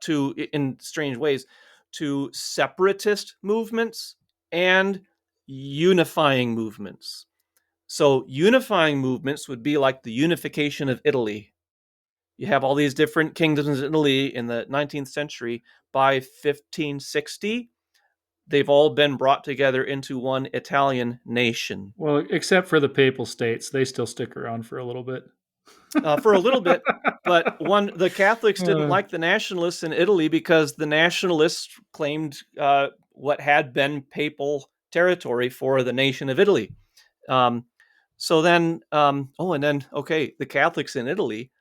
to, in strange ways, to separatist movements and unifying movements. So unifying movements would be like the unification of Italy. You have all these different kingdoms in Italy in the 19th century. By 1560, they've all been brought together into one Italian nation. Well, except for the Papal States, they still stick around for a little bit. For a little bit, but the Catholics didn't Uh, like the nationalists in Italy because the nationalists claimed what had been papal territory for the nation of Italy. Um, so then, the Catholics in Italy,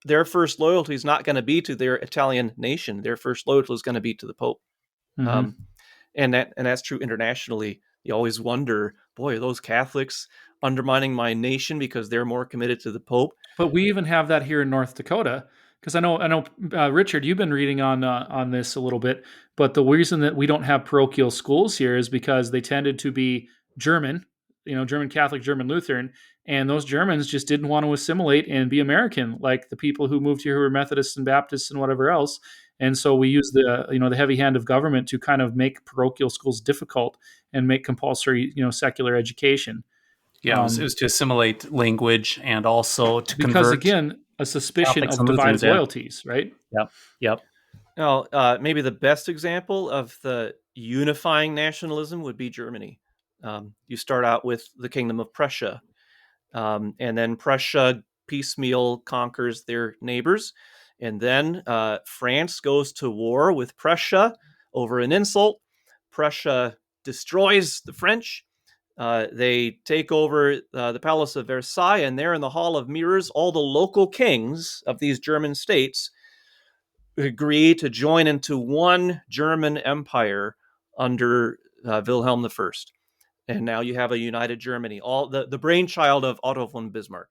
their first loyalty is not going to be to their Italian nation. Their first loyalty is going to be to the Pope. mhm. Um, and that's true internationally. You always wonder, boy, are those Catholics undermining my nation because they're more committed to the Pope? But we even have that here in North Dakota, because I know, Richard, you've been reading on this a little bit. But the reason that we don't have parochial schools here is because they tended to be German, German Catholic, German Lutheran, and those Germans just didn't want to assimilate and be American like the people who moved here who were Methodists and Baptists and whatever else. And so we use the heavy hand of government to kind of make parochial schools difficult and make compulsory secular education. Yeah, it was to assimilate language and also to Because convert again, a suspicion Catholics of and divided Lutherans. Yeah. loyalties, right? Yep. Yep. Now, maybe the best example of the unifying nationalism would be Germany. You start out with the Kingdom of Prussia, and then Prussia piecemeal conquers their neighbors. And then France goes to war with Prussia over an insult. Prussia destroys the French. They take over the Palace of Versailles, and there in the Hall of Mirrors, all the local kings of these German states agree to join into one German empire under Wilhelm I. And now you have a united Germany, all the brainchild of Otto von Bismarck.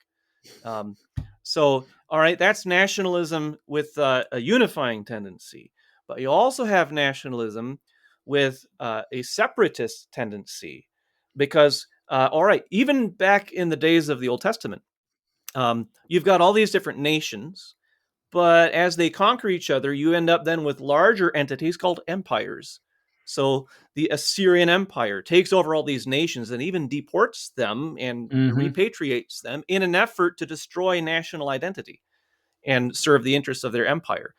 So, all right, that's nationalism with a unifying tendency. But you also have nationalism with a separatist tendency. Because, all right, even back in the days of the Old Testament, you've got all these different nations. But as they conquer each other, you end up then with larger entities called empires. So the Assyrian Empire takes over all these nations and even deports them and repatriates them in an effort to destroy national identity and serve the interests of their empire.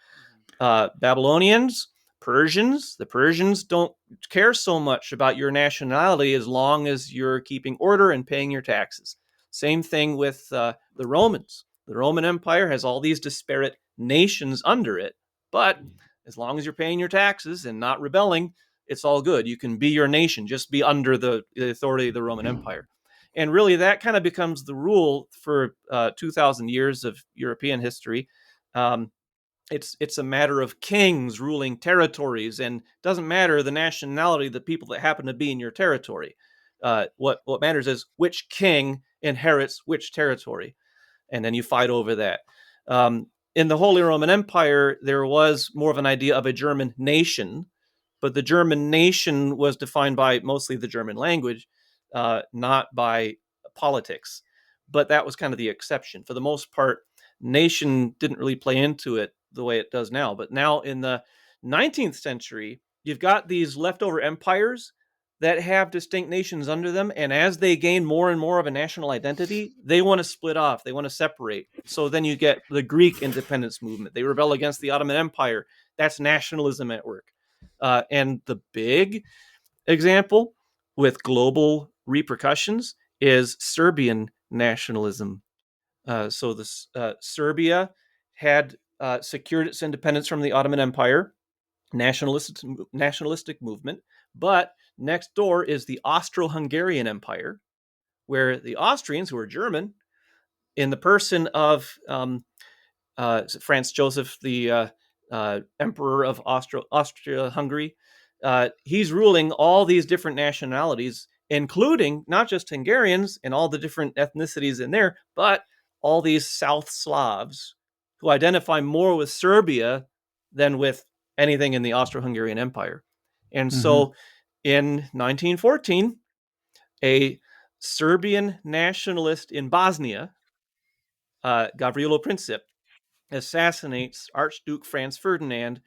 Babylonians, Persians, the Persians don't care so much about your nationality as long as you're keeping order and paying your taxes. Same thing with the Romans. The Roman Empire has all these disparate nations under it, but as long as you're paying your taxes and not rebelling, it's all good. You can be your nation, just be under the authority of the Roman Empire. And really, that kind of becomes the rule for 2,000 years of European history. It's a matter of kings ruling territories, and doesn't matter the nationality of the people that happen to be in your territory. What matters is which king inherits which territory, and then you fight over that. In the Holy Roman Empire, there was more of an idea of a German nation, but the German nation was defined by mostly the German language, not by politics. But that was kind of the exception. For the most part, nation didn't really play into it the way it does now. But now in the 19th century, you've got these leftover empires that have distinct nations under them. And as they gain more and more of a national identity, they want to split off. They want to separate. So then you get the Greek independence movement. They rebel against the Ottoman Empire. That's nationalism at work. And the big example with global repercussions is Serbian nationalism. Serbia had secured its independence from the Ottoman Empire, nationalistic movement, but next door is the Austro-Hungarian Empire, where the Austrians, who are German, in the person of Franz Joseph, the emperor of Austria-Hungary, he's ruling all these different nationalities including not just Hungarians and all the different ethnicities in there, but all these South Slavs who identify more with Serbia than with anything in the Austro-Hungarian Empire. And so in 1914, a Serbian nationalist in Bosnia, Gavrilo Princip, assassinates Archduke Franz Ferdinand,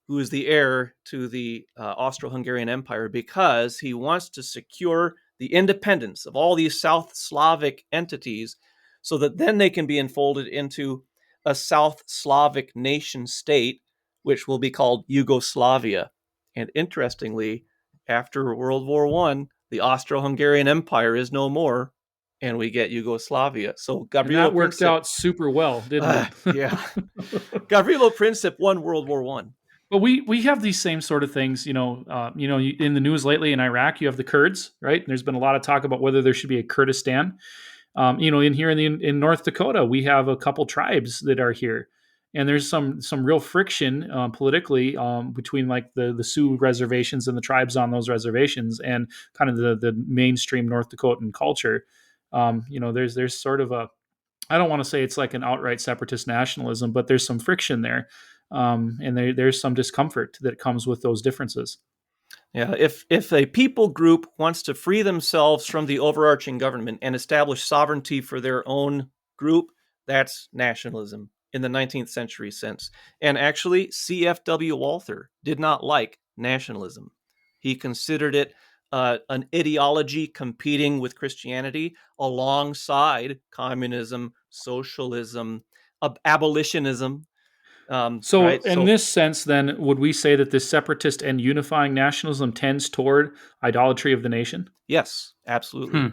who is the heir to the Austro-Hungarian Empire, because he wants to secure the independence of all these South Slavic entities so that then they can be enfolded into a South Slavic nation state, which will be called Yugoslavia. And interestingly, after World War I, the Austro-Hungarian Empire is no more, and we get Yugoslavia. So And Gavrilo that worked Princip, out super well, didn't it? yeah, Gavrilo Princip won World War I. But we have these same sort of things, in the news lately in Iraq, you have the Kurds, right? There's been a lot of talk about whether there should be a Kurdistan. In here in North Dakota, we have a couple tribes that are here, and there's some real friction politically between like the Sioux reservations and the tribes on those reservations, and kind of the mainstream North Dakotan culture. There's sort of a, I don't want to say it's like an outright separatist nationalism, but there's some friction there, and there's some discomfort that comes with those differences. Yeah, if a people group wants to free themselves from the overarching government and establish sovereignty for their own group, that's nationalism in the 19th century sense. And actually, C.F.W. Walther did not like nationalism. He considered it an ideology competing with Christianity alongside communism, socialism, abolitionism. So, Right? in this sense, then, would we say that this separatist and unifying nationalism tends toward idolatry of the nation? Yes, absolutely. Hmm.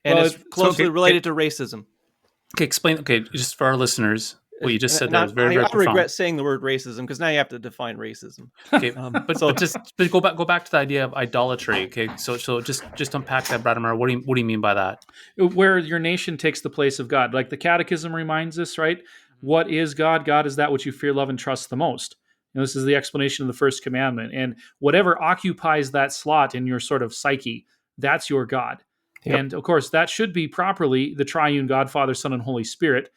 And Well, it's closely related to racism. Okay, explain. Okay, just for our listeners, what you just said And there was very, very I profound. regret saying the word racism because now you have to define racism. Okay, but go back to the idea of idolatry. Okay, so just unpack that, Brademeyer. What do you mean by that? Where your nation takes the place of God, like the Catechism reminds us, right? What is God? God is that which you fear, love, and trust the most. This is the explanation of the first commandment, and whatever occupies that slot in your sort of psyche, that's your God. Yep. And of course, that should be properly the triune God, Father, Son, and Holy Spirit.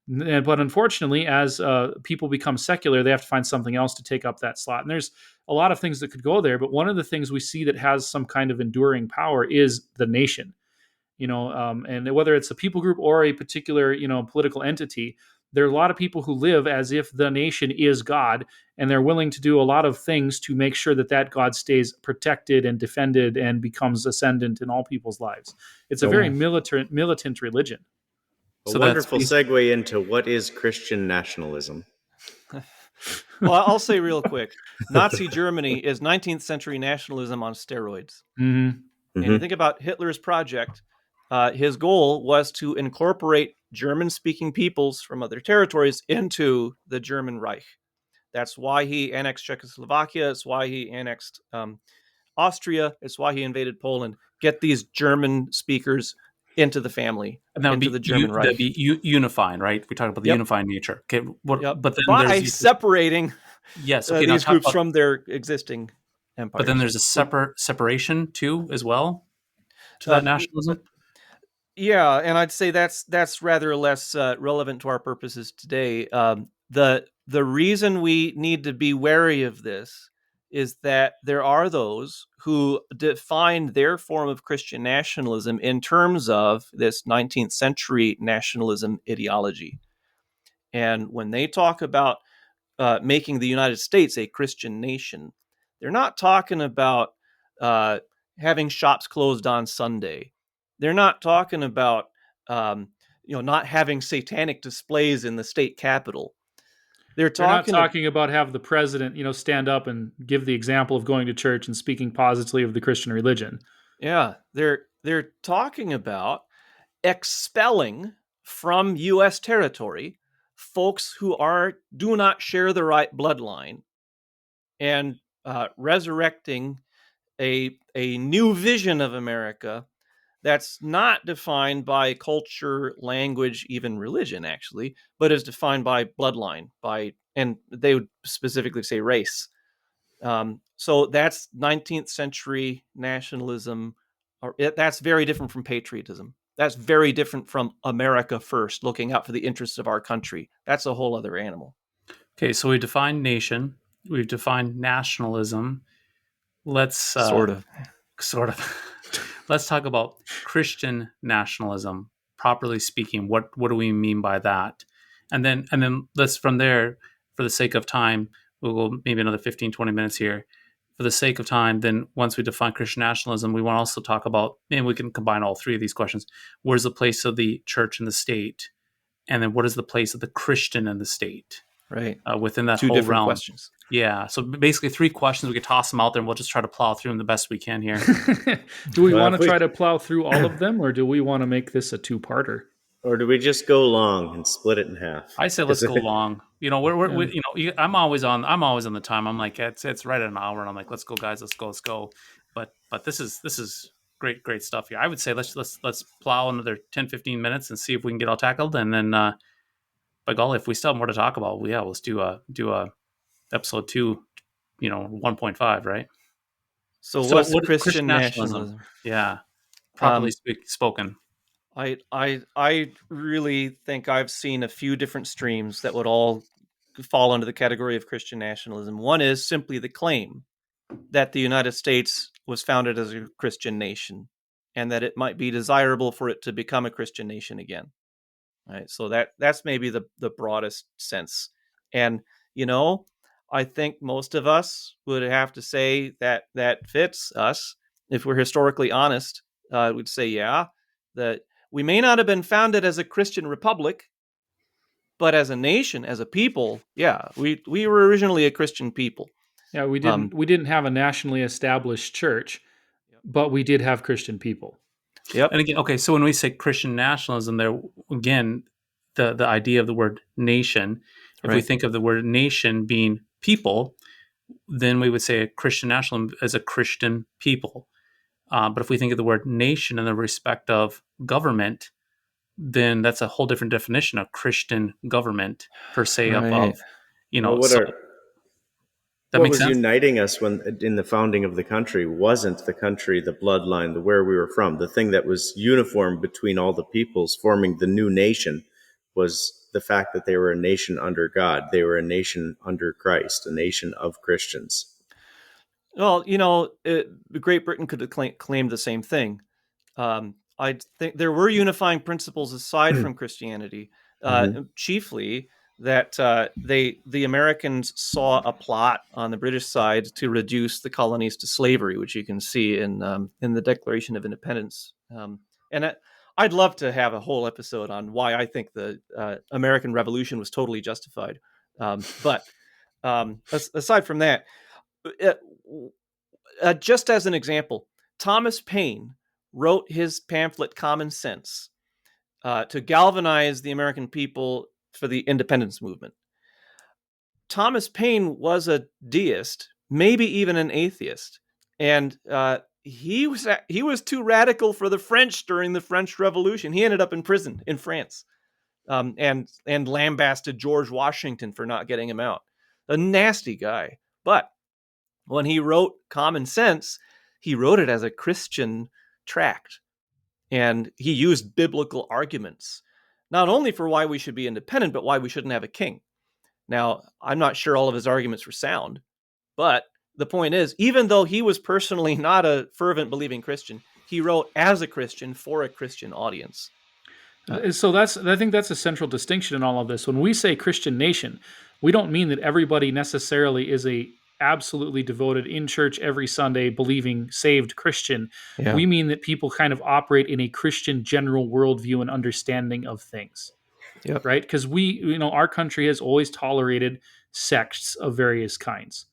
But unfortunately, as people become secular, they have to find something else to take up that slot. And there's a lot of things that could go there. But one of the things we see that has some kind of enduring power is the nation. And whether it's a people group or a particular, political entity, there are a lot of people who live as if the nation is God, and they're willing to do a lot of things to make sure that God stays protected and defended and becomes ascendant in all people's lives. It's a very militant religion. A wonderful segue into what is Christian nationalism. Well, I'll say real quick, Nazi Germany is 19th century nationalism on steroids. Mm-hmm. And you think about Hitler's project, his goal was to incorporate German-speaking peoples from other territories into the German Reich. That's why he annexed Czechoslovakia. It's why he annexed Austria. It's why he invaded Poland. Get these German speakers into the family, and that would into the German Reich. That'd be unifying, right? We talk about the unifying nature. Okay, but then by separating these groups from their existing empires. But then there's a separation too, as well, to that nationalism. Yeah, and I'd say that's rather less relevant to our purposes today. The reason we need to be wary of this is that there are those who define their form of Christian nationalism in terms of this 19th century nationalism ideology. And when they talk about making the United States a Christian nation, they're not talking about having shops closed on Sunday. They're not talking about not having satanic displays in the state capitol. They're not talking about have the president, stand up and give the example of going to church and speaking positively of the Christian religion. Yeah, they're talking about expelling from U.S. territory folks who do not share the right bloodline, and resurrecting a new vision of America that's not defined by culture, language, even religion, actually, but is defined by bloodline, and they would specifically say race. So that's 19th century nationalism That's very different from patriotism. That's very different from America first, looking out for the interests of our country. That's a whole other animal. Okay, so we defined nation. We've defined nationalism. Let's Sort of. sort of let's talk about Christian nationalism. Properly speaking, what do we mean by that? And then let's from there, for the sake of time, we'll go maybe another 15, 20 minutes here. For the sake of time, then once we define Christian nationalism, we want to also talk about, and we can combine all three of these questions. Where's the place of the church in the state? And then what is the place of the Christian in the state? Right. Within that Two whole different realm. questions. Yeah. So basically 3 questions. We could toss them out there and we'll just try to plow through them the best we can here. Do we Well, want if to we- try to plow through all of them, or do we want to make this a two-parter? Or do we just go long and split it in half? I say let's go long. You know, I'm always on the time. I'm like, it's right at an hour, and I'm like, let's go, guys, let's go. But this is great stuff here. I would say let's plow another 10, 15 minutes and see if we can get all tackled, and then by golly, if we still have more to talk about, let's do a episode 2, 1.5, right? So what's what is Christian nationalism? Yeah, properly spoken. I really think I've seen a few different streams that would all fall under the category of Christian nationalism. One is simply the claim that the United States was founded as a Christian nation and that it might be desirable for it to become a Christian nation again. Right. So that's maybe the broadest sense. And, I think most of us would have to say that fits us. If we're historically honest, we'd say, yeah, that we may not have been founded as a Christian republic, but as a nation, as a people, yeah, we were originally a Christian people. Yeah, we didn't have a nationally established church, but we did have Christian people. Yep. And again, okay, so when we say Christian nationalism, there again, the idea of the word nation, if we Right. think of the word nation being people, then we would say a Christian nationalism as a Christian people. But if we think of the word nation in the respect of government, then that's a whole different definition of Christian government per se. Right. That What makes was sense. uniting us when in the founding of the country wasn't the country, the bloodline, the where we were from. The thing that was uniform between all the peoples forming the new nation was the fact that they were a nation under God. They were a nation under Christ, a nation of Christians. Well, Great Britain could have claimed the same thing. I think there were unifying principles aside from Christianity, chiefly that the Americans saw a plot on the British side to reduce the colonies to slavery, which you can see in the Declaration of Independence. And I'd love to have a whole episode on why I think the American Revolution was totally justified. But aside from that, just as an example, Thomas Paine wrote his pamphlet Common Sense to galvanize the American people for the independence movement. Thomas Paine was a deist, maybe even an atheist, and he was too radical for the French during the French Revolution. He ended up in prison in France, and lambasted George Washington for not getting him out. A nasty guy. But when he wrote Common Sense, he wrote it as a Christian tract, and he used biblical arguments, not only for why we should be independent, but why we shouldn't have a king. Now, I'm not sure all of his arguments were sound, but the point is, even though he was personally not a fervent believing Christian, he wrote as a Christian for a Christian audience. So I think that's a central distinction in all of this. When we say Christian nation, we don't mean that everybody necessarily is a absolutely devoted in church every Sunday believing saved Christian. Yeah. We mean that people kind of operate in a Christian general worldview and understanding of things. Yep. Right? Because our country has always tolerated sects of various kinds.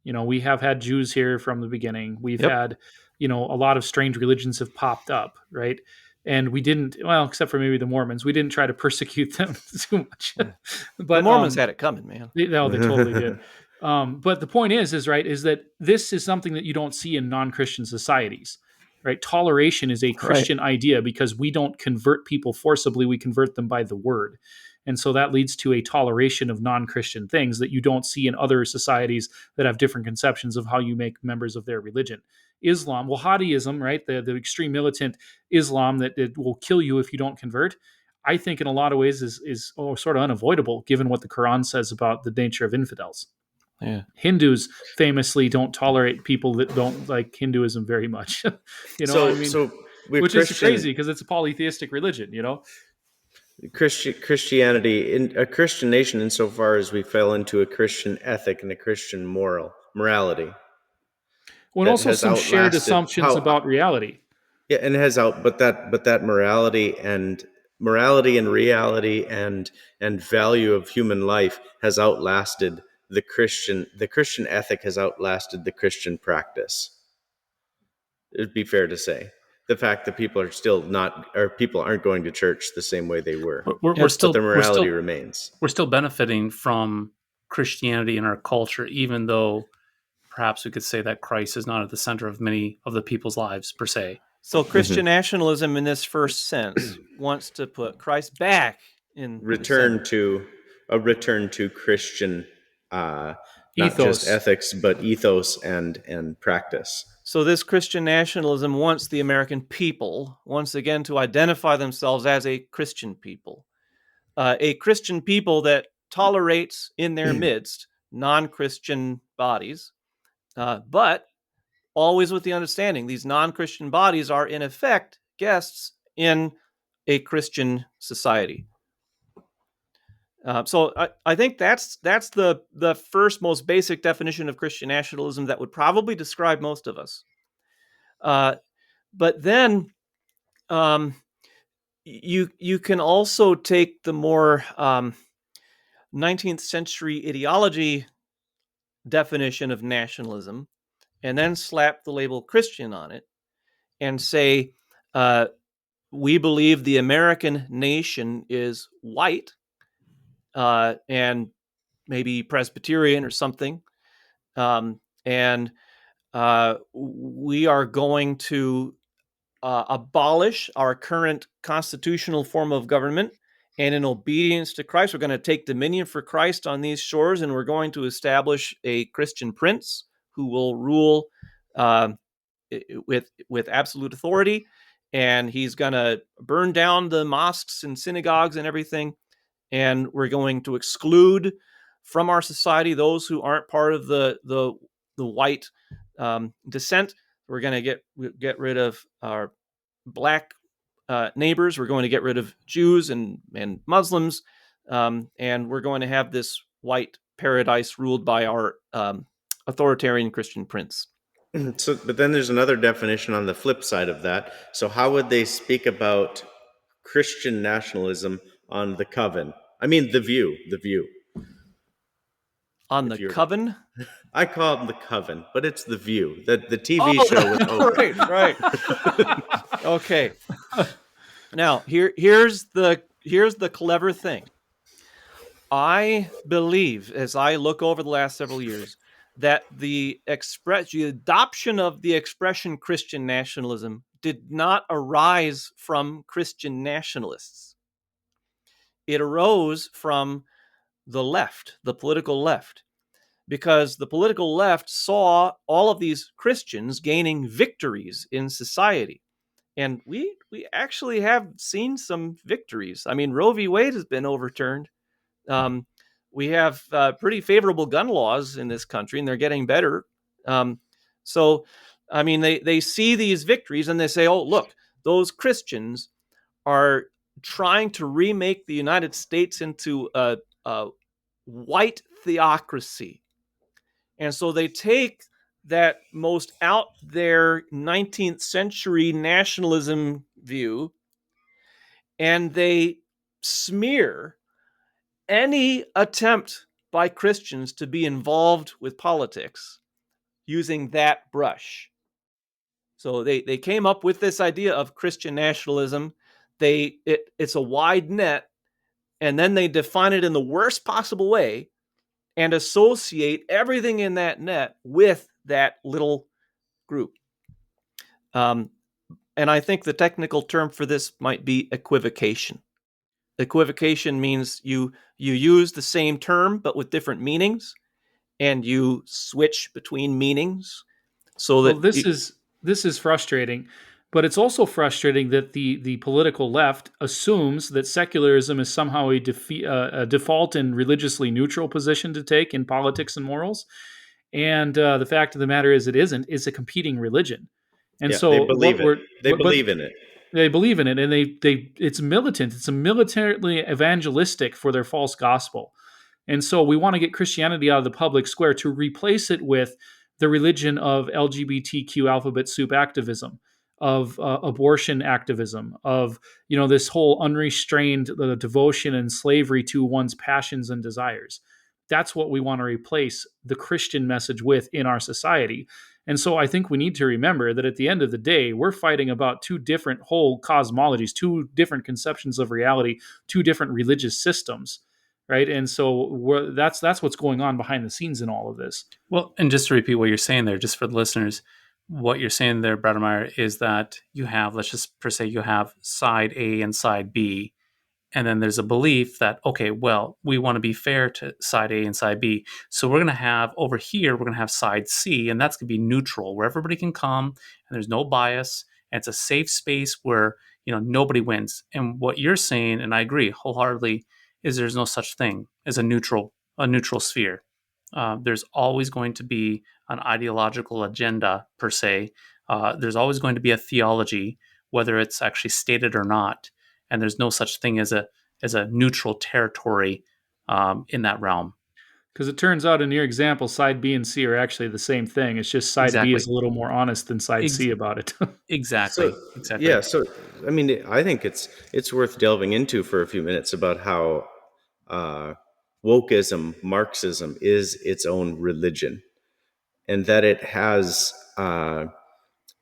We have had Jews here from the beginning. We've had, a lot of strange religions have popped up, right? And we didn't, well, except for maybe the Mormons, we didn't try to persecute them too much. But the Mormons had it coming, man. they totally did. But the point is that this is something that you don't see in non-Christian societies, right? Toleration is a Christian idea because we don't convert people forcibly. We convert them by the word. And so that leads to a toleration of non-Christian things that you don't see in other societies that have different conceptions of how you make members of their religion. Islam, Wahhabism, right? The extreme militant Islam that it will kill you if you don't convert. I think in a lot of ways is sort of unavoidable given what the Quran says about the nature of infidels. Yeah. Hindus famously don't tolerate people that don't like Hinduism very much. So we're Which is Christian. crazy because it's a polytheistic religion, Christianity, in a Christian nation, insofar as we fell into a Christian ethic and a Christian morality Well, and that also has some shared outlasted assumptions about reality. yeah, and has out, but that morality and reality and value of human life has outlasted the Christian ethic has outlasted the Christian practice. It'd be fair to say. The fact that people are still not, or people aren't going to church the same way they were, We're but still the morality remains. We're still benefiting from Christianity in our culture, even though perhaps we could say that Christ is not at the center of many of the people's lives per se. So Christian nationalism, in this first sense, wants to put Christ back in return to Christian, not Ethos. just ethics, but ethos and practice. So this Christian nationalism wants the American people, once again, to identify themselves as a Christian people that tolerates in their midst non-Christian bodies, but always with the understanding these non-Christian bodies are, in effect, guests in a Christian society. So I think that's the first most basic definition of Christian nationalism that would probably describe most of us. But then you can also take the more 19th century ideology definition of nationalism and then slap the label Christian on it and say, we believe the American nation is white and maybe Presbyterian or something. And we are going to abolish our current constitutional form of government. And in obedience to Christ, we're going to take dominion for Christ on these shores, and we're going to establish a Christian prince who will rule with absolute authority. And he's going to burn down the mosques and synagogues and everything. And we're going to exclude from our society those who aren't part of the white descent. We're going to get rid of our black neighbors. We're going to get rid of Jews and Muslims, and we're going to have this white paradise ruled by our authoritarian Christian prince. So, but then there's another definition on the flip side of that. So how would they speak about Christian nationalism on the Coven? I mean, the View. On the Coven? I call it the Coven, but it's the View, the TV show with Oprah. Right. Okay. Now, here's the clever thing. I believe, as I look over the last several years, that the adoption of the expression Christian nationalism did not arise from Christian nationalists. It arose from the left, the political left, because the political left saw all of these Christians gaining victories in society. And we actually have seen some victories. I mean, Roe v. Wade has been overturned. We have pretty favorable gun laws in this country, and they're getting better. So, I mean, they see these victories and they say, oh, look, those Christians are trying to remake the United States into a white theocracy. And so they take that most out there 19th century nationalism view and they smear any attempt by Christians to be involved with politics using that brush. So they came up with this idea of Christian nationalism. It's a wide net, and then they define it in the worst possible way and associate everything in that net with that little group. And I think the technical term for this might be equivocation. Equivocation means you use the same term but with different meanings, and you switch between meanings. So that this is frustrating, but it's also frustrating that the political left assumes that secularism is somehow a default and religiously neutral position to take in politics and morals. And the fact of the matter is, it isn't. It's a competing religion. And Yeah, they so believe it. They but believe in it. they believe in it, and it's militant. It's a militarily evangelistic for their false gospel. And so we want to get Christianity out of the public square to replace it with the religion of LGBTQ alphabet soup activism, of abortion activism, of this whole unrestrained devotion and slavery to one's passions and desires. That's what we want to replace the Christian message with in our society. And so I think we need to remember that at the end of the day, we're fighting about two different whole cosmologies, two different conceptions of reality, two different religious systems, right? And so that's what's going on behind the scenes in all of this. Well, and just to repeat what you're saying there, just for the listeners, what you're saying there, Brademeyer, is that you have, let's just per se, you have side A and side B. And then there's a belief that, okay, well, we want to be fair to side A and side B. So we're going to have over here, we're going to have side C, and that's going to be neutral, where everybody can come and there's no bias. And it's a safe space where, nobody wins. And what you're saying, and I agree wholeheartedly, is there's no such thing as a neutral sphere. There's always going to be an ideological agenda per se. There's always going to be a theology, whether it's actually stated or not. And there's no such thing as a neutral territory in that realm. Because it turns out in your example, side B and C are actually the same thing. It's just side B is a little more honest than side C about it. Exactly. Yeah. So, I mean, I think it's worth delving into for a few minutes about how wokeism, Marxism, is its own religion, and that it has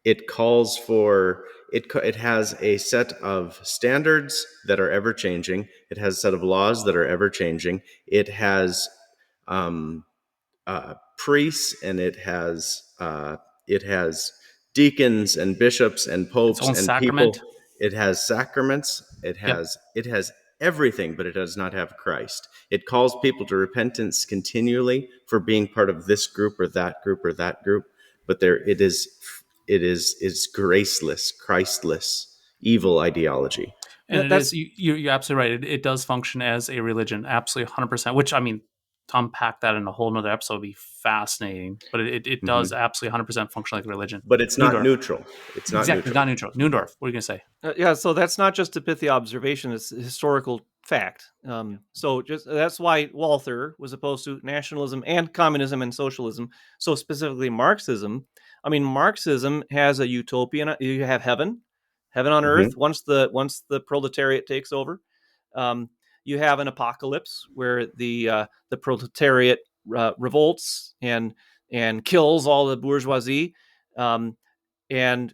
it calls for it has a set of standards that are ever changing. It has a set of laws that are ever changing. It has priests, and it has deacons and bishops and popes and sacrament. people. It has sacraments. It has everything, but it does not have Christ. It calls people to repentance continually for being part of this group or that group or that group, but it is graceless, Christless, evil ideology. And you're absolutely right. It does function as a religion, absolutely 100%, which, I mean, to unpack that in a whole nother episode would be fascinating, but it does absolutely 100% function like a religion. But it's not neutral. It's not exactly, neutral. Not neutral. Newendorf, what are you going to say? Yeah, so that's not just a pithy observation, it's a historical fact. So that's why Walther was opposed to nationalism and communism and socialism, so specifically Marxism. I mean, Marxism has a utopian, you have heaven on earth once the proletariat takes over. You have an apocalypse where the proletariat revolts and kills all the bourgeoisie. And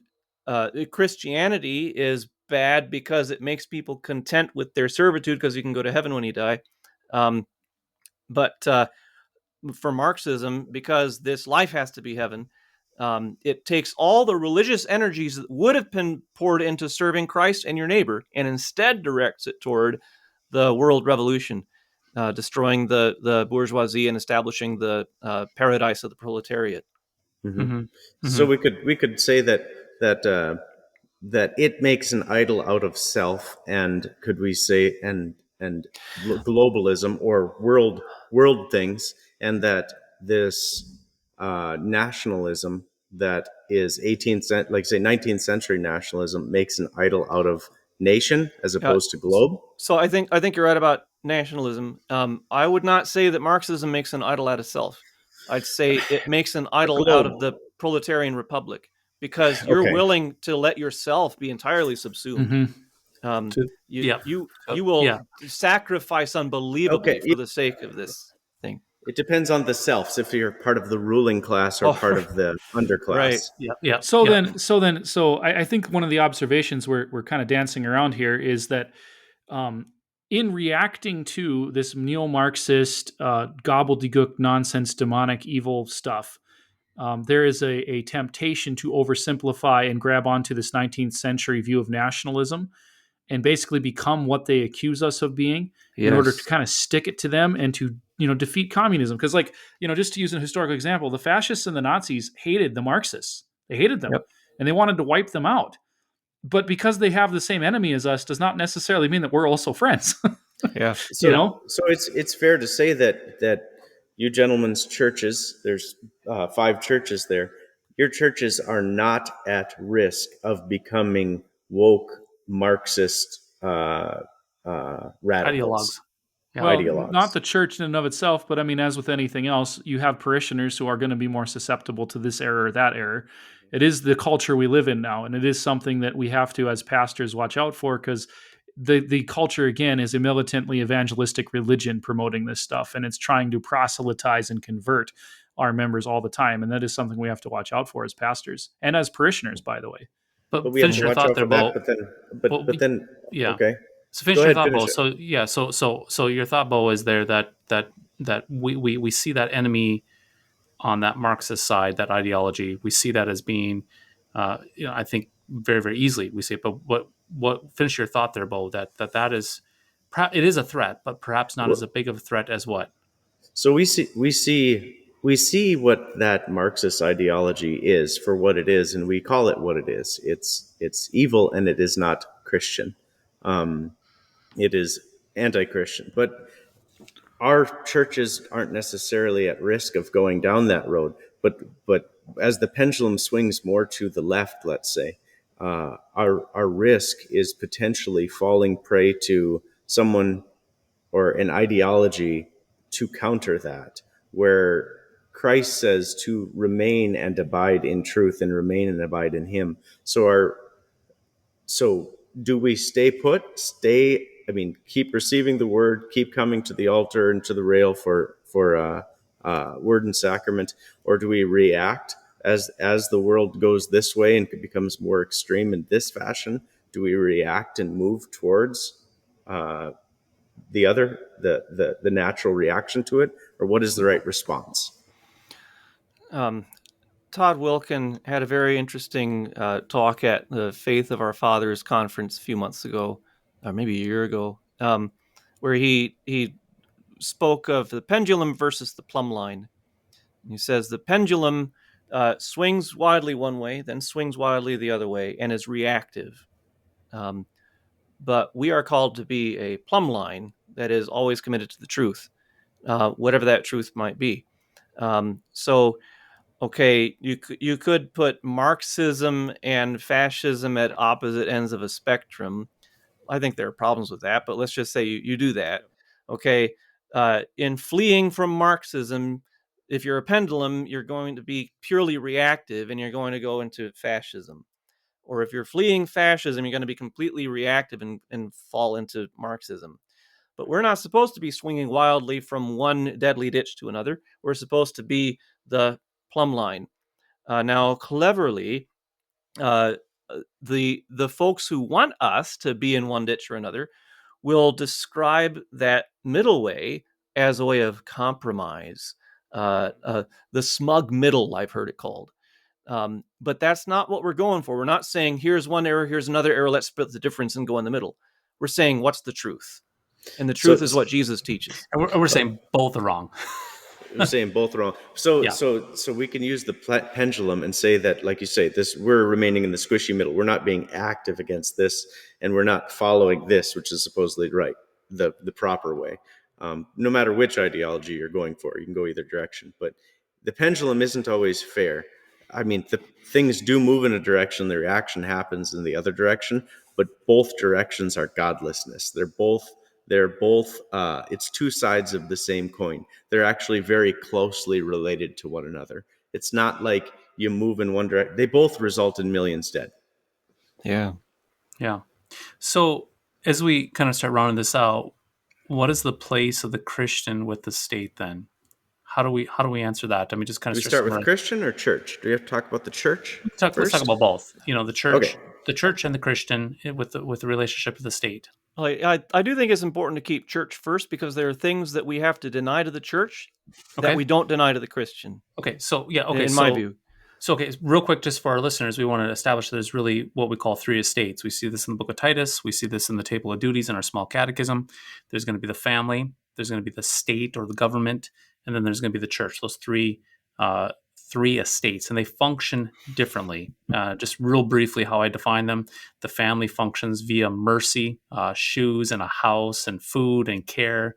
Christianity is bad because it makes people content with their servitude because you can go to heaven when you die. But for Marxism, because this life has to be heaven, it takes all the religious energies that would have been poured into serving Christ and your neighbor and instead directs it toward the world revolution, destroying the bourgeoisie and establishing the paradise of the proletariat. So we could say that it makes an idol out of self, and could we say and globalism or world things, and that this nationalism that is 19th century nationalism makes an idol out of nation as opposed to globe. So I think you're right about nationalism. I would not say that Marxism makes an idol out of self. I'd say it makes an idol out of the proletarian republic, because you're willing to let yourself be entirely subsumed. You will sacrifice unbelievably for the sake of this thing. It depends on the selves, if you're part of the ruling class or part of the underclass. Right. Yeah. So I think one of the observations we're kind of dancing around here is that in reacting to this neo-Marxist gobbledygook nonsense, demonic, evil stuff, there is a temptation to oversimplify and grab onto this 19th century view of nationalism and basically become what they accuse us of being in order to kind of stick it to them and to defeat communism. Because, just to use a historical example, the fascists and the Nazis hated the Marxists. They hated them. and they wanted to wipe them out. But because they have the same enemy as us does not necessarily mean that we're also friends. Yeah. So it's fair to say that you gentlemen's churches, there's 5 churches there. Your churches are not at risk of becoming woke Marxist radicals. Ideologues. Yeah. Well, Ideologues. not the church in and of itself, but I mean, as with anything else, you have parishioners who are going to be more susceptible to this error or that error. It is the culture we live in now, and it is something that we have to, as pastors, watch out for, because the culture, again, is a militantly evangelistic religion promoting this stuff, and it's trying to proselytize and convert our members all the time, and that is something we have to watch out for as pastors and as parishioners, by the way. But But we have finish to your watch thought out there, for that. Bo. But then, Yeah. okay. So finish Go your ahead, thought, finish Bo. it. So yeah, so your thought, Bo, is there that we see that enemy on that Marxist side, that ideology. We see that as being, I think very, very easily we see it. But what finish your thought there, Bo? That is, it is a threat, but perhaps not as a big of a threat as what? So we see what that Marxist ideology is for what it is, and we call it what it is. It's evil, and it is not Christian. It is anti-Christian. But our churches aren't necessarily at risk of going down that road. But as the pendulum swings more to the left, let's say, our risk is potentially falling prey to someone or an ideology to counter that, where Christ says to remain and abide in truth and remain and abide in Him. So do we stay put? Keep receiving the word, keep coming to the altar and to the rail for word and sacrament, or do we react as the world goes this way and becomes more extreme in this fashion? Do we react and move towards the natural reaction to it, or what is the right response? Todd Wilkin had a very interesting talk at the Faith of Our Fathers conference a few months ago, or maybe a year ago, where he spoke of the pendulum versus the plumb line. He says the pendulum swings wildly one way, then swings wildly the other way, and is reactive. But we are called to be a plumb line that is always committed to the truth, whatever that truth might be. Okay, you could put Marxism and fascism at opposite ends of a spectrum. I think there are problems with that, but let's just say you do that. Okay, in fleeing from Marxism, if you're a pendulum, you're going to be purely reactive and you're going to go into fascism. Or if you're fleeing fascism, you're going to be completely reactive and fall into Marxism. But we're not supposed to be swinging wildly from one deadly ditch to another. We're supposed to be the plumb line. Now, cleverly, the folks who want us to be in one ditch or another will describe that middle way as a way of compromise, the smug middle, I've heard it called. But that's not what we're going for. We're not saying here's one error, here's another error, let's split the difference and go in the middle. We're saying what's the truth? And the truth is what Jesus teaches. And we're saying both are wrong. We're saying both wrong. So Yeah. so we can use the pendulum and say that, like you say, we're remaining in the squishy middle. We're not being active against this, and we're not following this, which is supposedly right, the proper way. No matter which ideology you're going for, you can go either direction. But the pendulum isn't always fair. I mean, the things do move in a direction, the reaction happens in the other direction, but both directions are godlessness. They're both it's two sides of the same coin. They're actually very closely related to one another. It's not like you move in one direction. They both result in millions dead. Yeah. Yeah. So as we kind of start rounding this out, what is the place of the Christian with the state then? How do we answer that? I mean, just kind Do of we start with Christian or church? Do we have to talk about the church? Let's talk about both. The church, Okay. the church and the Christian with the relationship to the state. I do think it's important to keep church first, because there are things that we have to deny to the church Okay. that we don't deny to the Christian. Okay. So yeah. Okay. In my view. So okay, real quick, just for our listeners, we want to establish that there's really what we call 3 estates. We see this in the book of Titus. We see this in the table of duties in our small catechism. There's going to be the family. There's going to be the state or the government, and then there's going to be the church. Those three estates, and they function differently. Just real briefly, how I define them: the family functions via mercy, shoes, and a house, and food and care.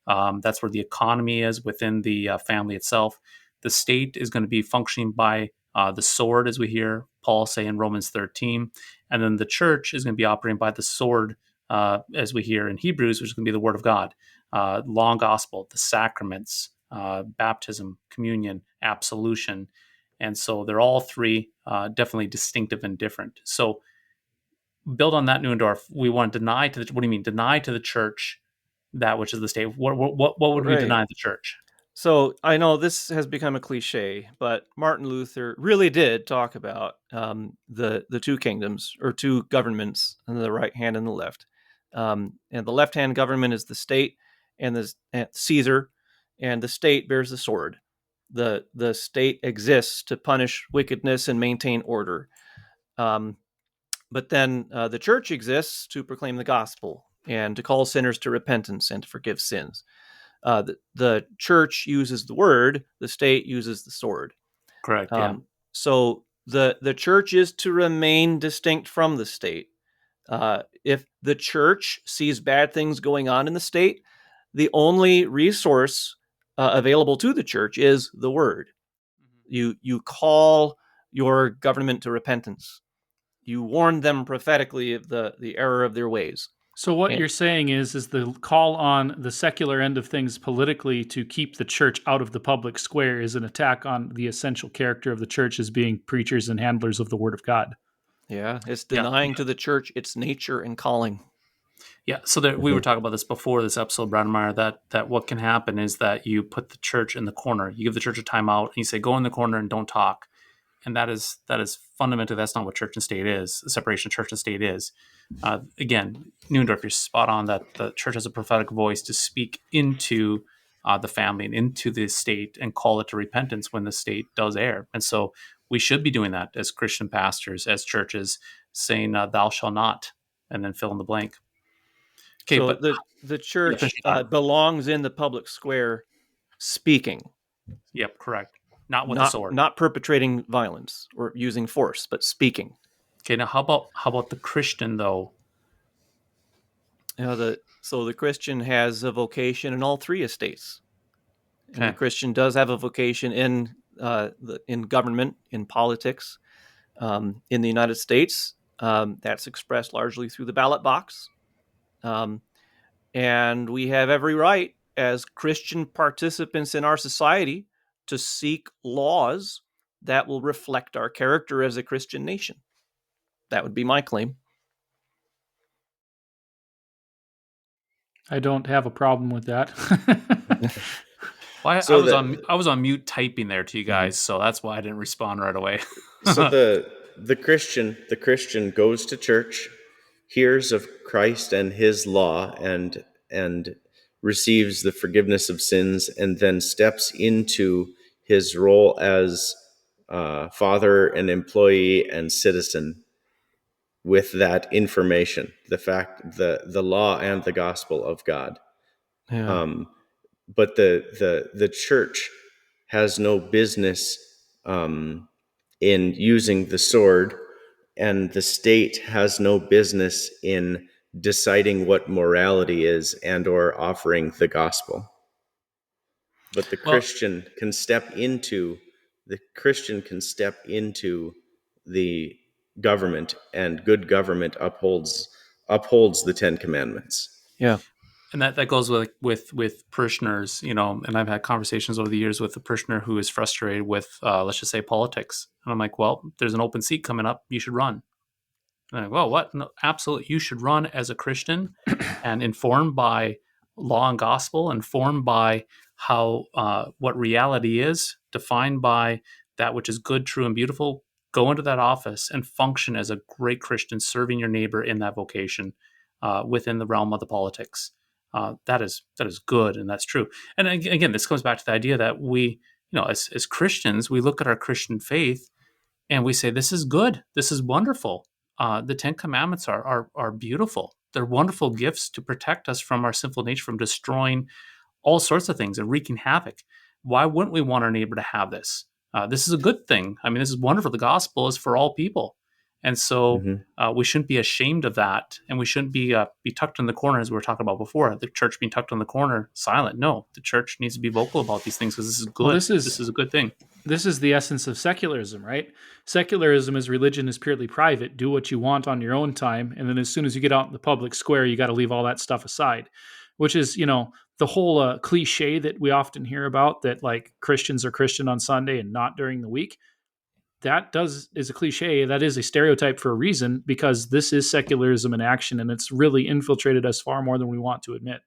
That's where the economy is within the family itself. The state is going to be functioning by the sword, as we hear Paul say in Romans 13. And then the church is going to be operating by the sword, as we hear in Hebrews, which is going to be the word of God, law and gospel, the sacraments, baptism, communion, absolution. And so they're all three definitely distinctive and different. So build on that, Neuendorf. We want to deny to the, what do you mean? Deny to the church that which is the state. What would we Right. deny the church? So I know this has become a cliche, but Martin Luther really did talk about the two kingdoms, or two governments, on the right hand and the left. And the left hand government is the state, and the Caesar, and the state bears the sword. The state exists to punish wickedness and maintain order. But then the church exists to proclaim the gospel and to call sinners to repentance and to forgive sins. The church uses the word, the state uses the sword. Correct. Yeah. So the church is to remain distinct from the state. If the church sees bad things going on in the state, the only resource available to the church is the word. You call your government to repentance. You warn them prophetically of the error of their ways. So what you're saying is the call on the secular end of things politically to keep the church out of the public square is an attack on the essential character of the church as being preachers and handlers of the word of God. Yeah, it's denying to the church its nature and calling. Yeah, so we were talking about this before this episode, Brademeyer, that what can happen is that you put the church in the corner. You give the church a timeout, and you say, go in the corner and don't talk. And that is fundamentally, that's not what church and state is. The separation of church and state is. Again, Neuendorf, you're spot on that the church has a prophetic voice to speak into the family and into the state and call it to repentance when the state does err. And so we should be doing that as Christian pastors, as churches, saying, thou shalt not, and then fill in the blank. Okay, so but the church belongs in the public square, speaking. Yep, correct. Not with a sword. Not perpetrating violence or using force, but speaking. Okay, now how about the Christian though? So the Christian has a vocation in all three estates. Okay. And the Christian does have a vocation in government, in politics, in the United States. That's expressed largely through the ballot box. And we have every right as Christian participants in our society to seek laws that will reflect our character as a Christian nation. That would be my claim. I don't have a problem with that. Well, I was on mute typing there to you guys, so that's why I didn't respond right away. So the Christian goes to church, hears of Christ and his law, and receives the forgiveness of sins, and then steps into his role as father and employee and citizen with that information, the law and the gospel of God. Yeah. But the church has no business in using the sword, and the state has no business in deciding what morality is and or offering the gospel. But the Christian can step into the government, and good government upholds the Ten Commandments. Yeah. And that goes with parishioners, and I've had conversations over the years with a parishioner who is frustrated with, let's just say, politics. And I'm like, well, there's an open seat coming up. You should run. And I'm like, well, what? No, absolutely. You should run as a Christian and informed by law and gospel, informed by how what reality is, defined by that which is good, true, and beautiful. Go into that office and function as a great Christian, serving your neighbor in that vocation within the realm of the politics. That is good, and that's true. And again, this comes back to the idea that we, as Christians, we look at our Christian faith and we say, this is good, this is wonderful. The Ten Commandments are beautiful. They're wonderful gifts to protect us from our sinful nature, from destroying all sorts of things and wreaking havoc. Why wouldn't we want our neighbor to have this? This is a good thing. I mean, this is wonderful. The gospel is for all people. And so Hmm. we shouldn't be ashamed of that. And we shouldn't be tucked in the corner, as we were talking about before, the church being tucked in the corner, silent. No, the church needs to be vocal about these things because this is Well, good. This is a good thing. this is the essence of secularism, right? Secularism is religion is purely private. Do what you want on your own time. And then as soon as you get out in the public square, you got to leave all that stuff aside, which is, the whole cliche that we often hear about, that like Christians are Christian on Sunday and not during the week. That is a cliche. That is a stereotype for a reason, because this is secularism in action, and it's really infiltrated us far more than we want to admit.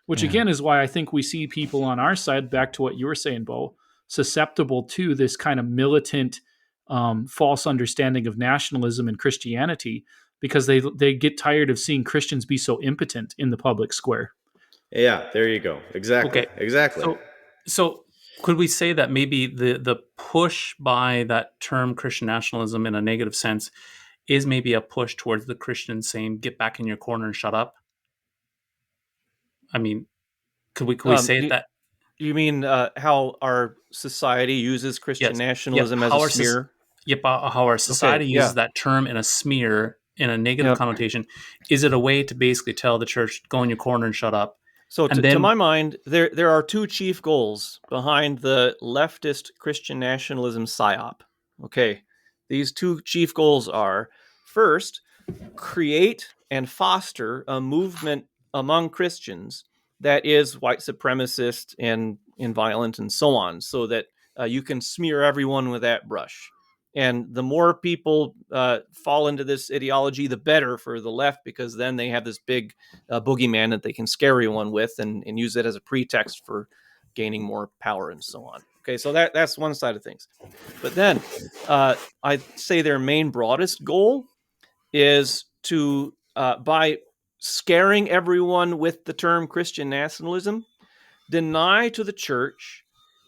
Which Yeah. again is why I think we see people on our side, back to what you were saying, Bo, susceptible to this kind of militant, false understanding of nationalism and Christianity, because they get tired of seeing Christians be so impotent in the public square. Yeah, there you go. Exactly. Okay. Exactly. So could we say that maybe the push by that term Christian nationalism in a negative sense is maybe a push towards the Christians saying, get back in your corner and shut up? I mean, could we say You, that? you mean how our society uses Christian Yes. nationalism Yep. as a smear? How our society yeah. uses that term in a smear, in a negative Yep. connotation. Is it a way to basically tell the church, go in your corner and shut up? So, And to then, my mind, there are two chief goals behind the leftist Christian nationalism psyop. Okay, these two chief goals are: first, create and foster a movement among Christians that is white supremacist and violent and so on, so that you can smear everyone with that brush. And the more people fall into this ideology, the better for the left, because then they have this big boogeyman that they can scare everyone with, and use it as a pretext for gaining more power and so on. Okay, so that's one side of things. But then I'd say their main broadest goal is to, by scaring everyone with the term Christian nationalism, deny to the church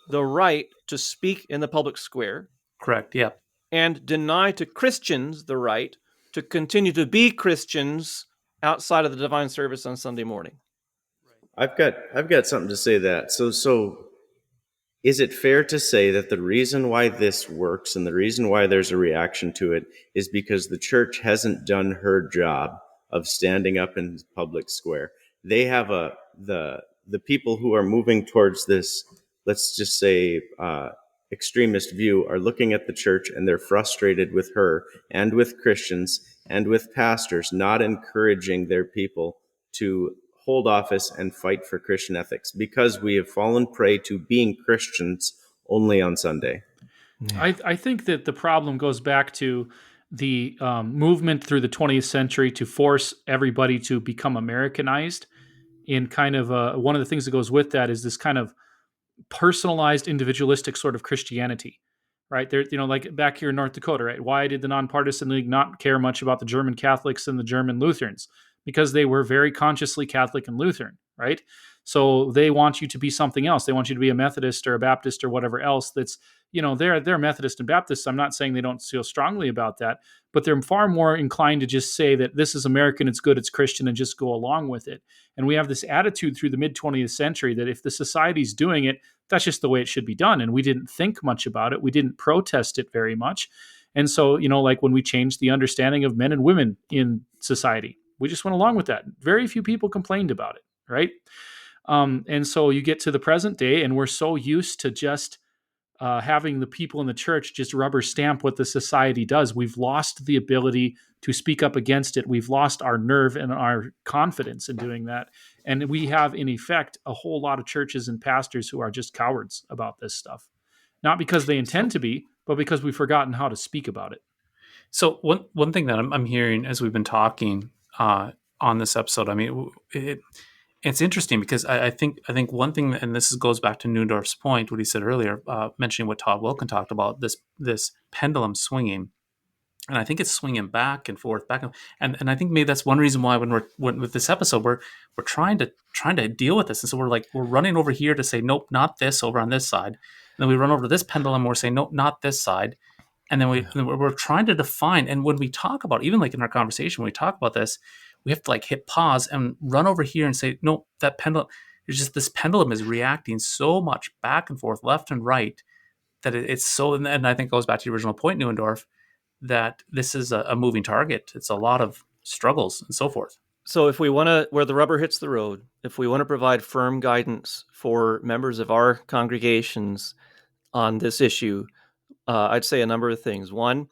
the right to speak in the public square, correct, yeah. and deny to Christians the right to continue to be Christians outside of the divine service on Sunday morning. I've got something to say to that. So is it fair to say that the reason why this works and the reason why there's a reaction to it is because the church hasn't done her job of standing up in public square? They have the people who are moving towards this, let's just say, extremist view, are looking at the church and they're frustrated with her and with Christians and with pastors not encouraging their people to hold office and fight for Christian ethics, because we have fallen prey to being Christians only on Sunday. I think that the problem goes back to the movement through the 20th century to force everybody to become Americanized. In kind of one of the things that goes with that is this kind of personalized, individualistic sort of Christianity, right? There, like back here in North Dakota, right? Why did the Nonpartisan League not care much about the German Catholics and the German Lutherans? Because they were very consciously Catholic and Lutheran, right? So they want you to be something else. They want you to be a Methodist or a Baptist or whatever else. That's, they're Methodist and Baptist. I'm not saying they don't feel strongly about that, but they're far more inclined to just say that this is American, it's good, it's Christian, and just go along with it. And we have this attitude through the mid 20th century that if the society's doing it, that's just the way it should be done. And we didn't think much about it. We didn't protest it very much. And so, like when we changed the understanding of men and women in society, we just went along with that. Very few people complained about it, right? And so you get to the present day, and we're so used to just having the people in the church just rubber stamp what the society does. We've lost the ability to speak up against it. We've lost our nerve and our confidence in doing that. And we have, in effect, a whole lot of churches and pastors who are just cowards about this stuff. Not because they intend to be, but because we've forgotten how to speak about it. So one thing that I'm hearing as we've been talking on this episode, I mean, it's interesting because I think one thing, and this goes back to Neudorf's point, what he said earlier, mentioning what Todd Wilkin talked about, this pendulum swinging, and I think it's swinging back and forth, and I think maybe that's one reason why when with this episode we're trying to deal with this, and so we're running over here to say nope, not this, over on this side, and then we run over to this pendulum, we're saying nope, not this side, and then we're trying to define, and when we talk about, even like in our conversation, when we talk about this, we have to like hit pause and run over here and say, no, that pendulum, it's just this pendulum is reacting so much back and forth, left and right, it's so, and I think it goes back to the original point, Neuendorf, that this is a moving target. It's a lot of struggles and so forth. So if we want to, where the rubber hits the road, if we want to provide firm guidance for members of our congregations on this issue, I'd say a number of things. One,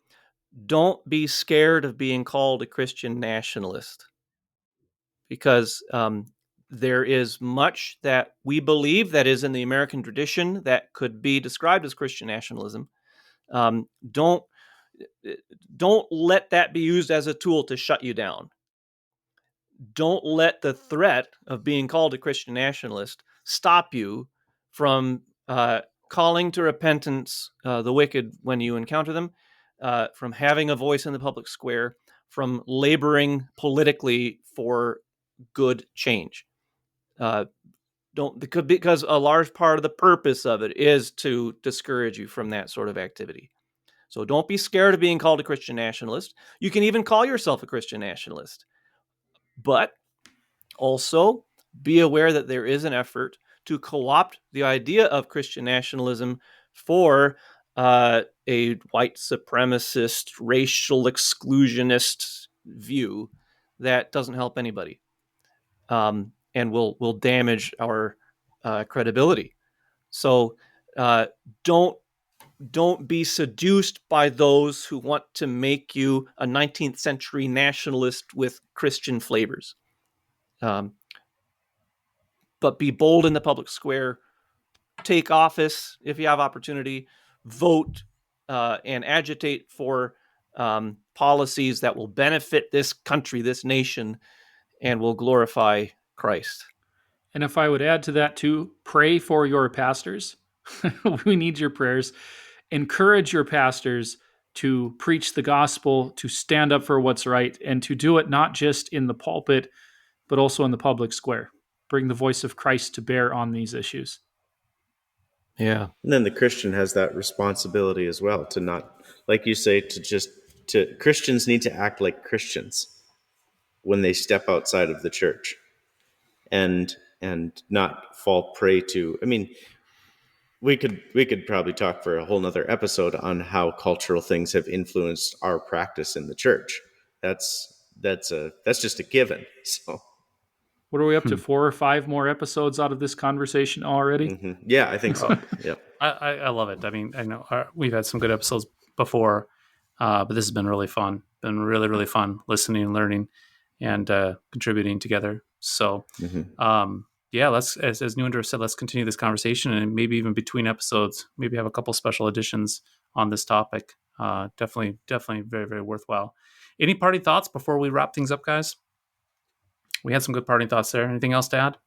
don't be scared of being called a Christian nationalist, because there is much that we believe that is in the American tradition that could be described as Christian nationalism. Don't let that be used as a tool to shut you down. Don't let the threat of being called a Christian nationalist stop you from calling to repentance the wicked when you encounter them, from having a voice in the public square, from laboring politically for good change. Because a large part of the purpose of it is to discourage you from that sort of activity. So don't be scared of being called a Christian nationalist. You can even call yourself a Christian nationalist. But also be aware that there is an effort to co-opt the idea of Christian nationalism for a white supremacist, racial exclusionist view that doesn't help anybody, and will damage our credibility. So don't be seduced by those who want to make you a 19th century nationalist with Christian flavors. But be bold in the public square, take office if you have opportunity, vote and agitate for policies that will benefit this country, this nation, and will glorify Christ. And if I would add to that too, pray for your pastors. We need your prayers. Encourage your pastors to preach the gospel, to stand up for what's right, and to do it not just in the pulpit, but also in the public square. Bring the voice of Christ to bear on these issues. Yeah. And then the Christian has that responsibility as well to not, like you say, Christians need to act like Christians when they step outside of the church and not fall prey to, I mean, we could probably talk for a whole nother episode on how cultural things have influenced our practice in the church. That's just a given. So what are we up to? 4 or 5 more episodes out of this conversation already? Mm-hmm. Yeah, I think so. Yep. I love it. I mean, I know we've had some good episodes before, but this has been really fun. Been really, really fun listening and learning and contributing together. So, yeah, let's, as Neuendorf said, let's continue this conversation, and maybe even between episodes, maybe have a couple special editions on this topic. Definitely very, very worthwhile. Any parting thoughts before we wrap things up, guys? We had some good parting thoughts there. Anything else to add?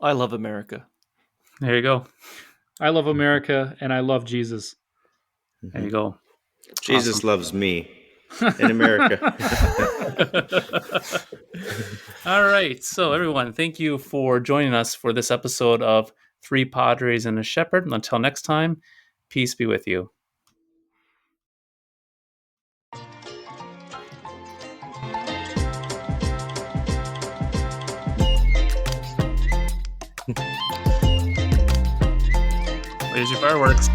I love America. There you go. I love America, and I love Jesus. There you go. Jesus loves me in America. All right. So, everyone, thank you for joining us for this episode of 3 Padres and a Shepherd. And until next time, peace be with you. There's your fireworks.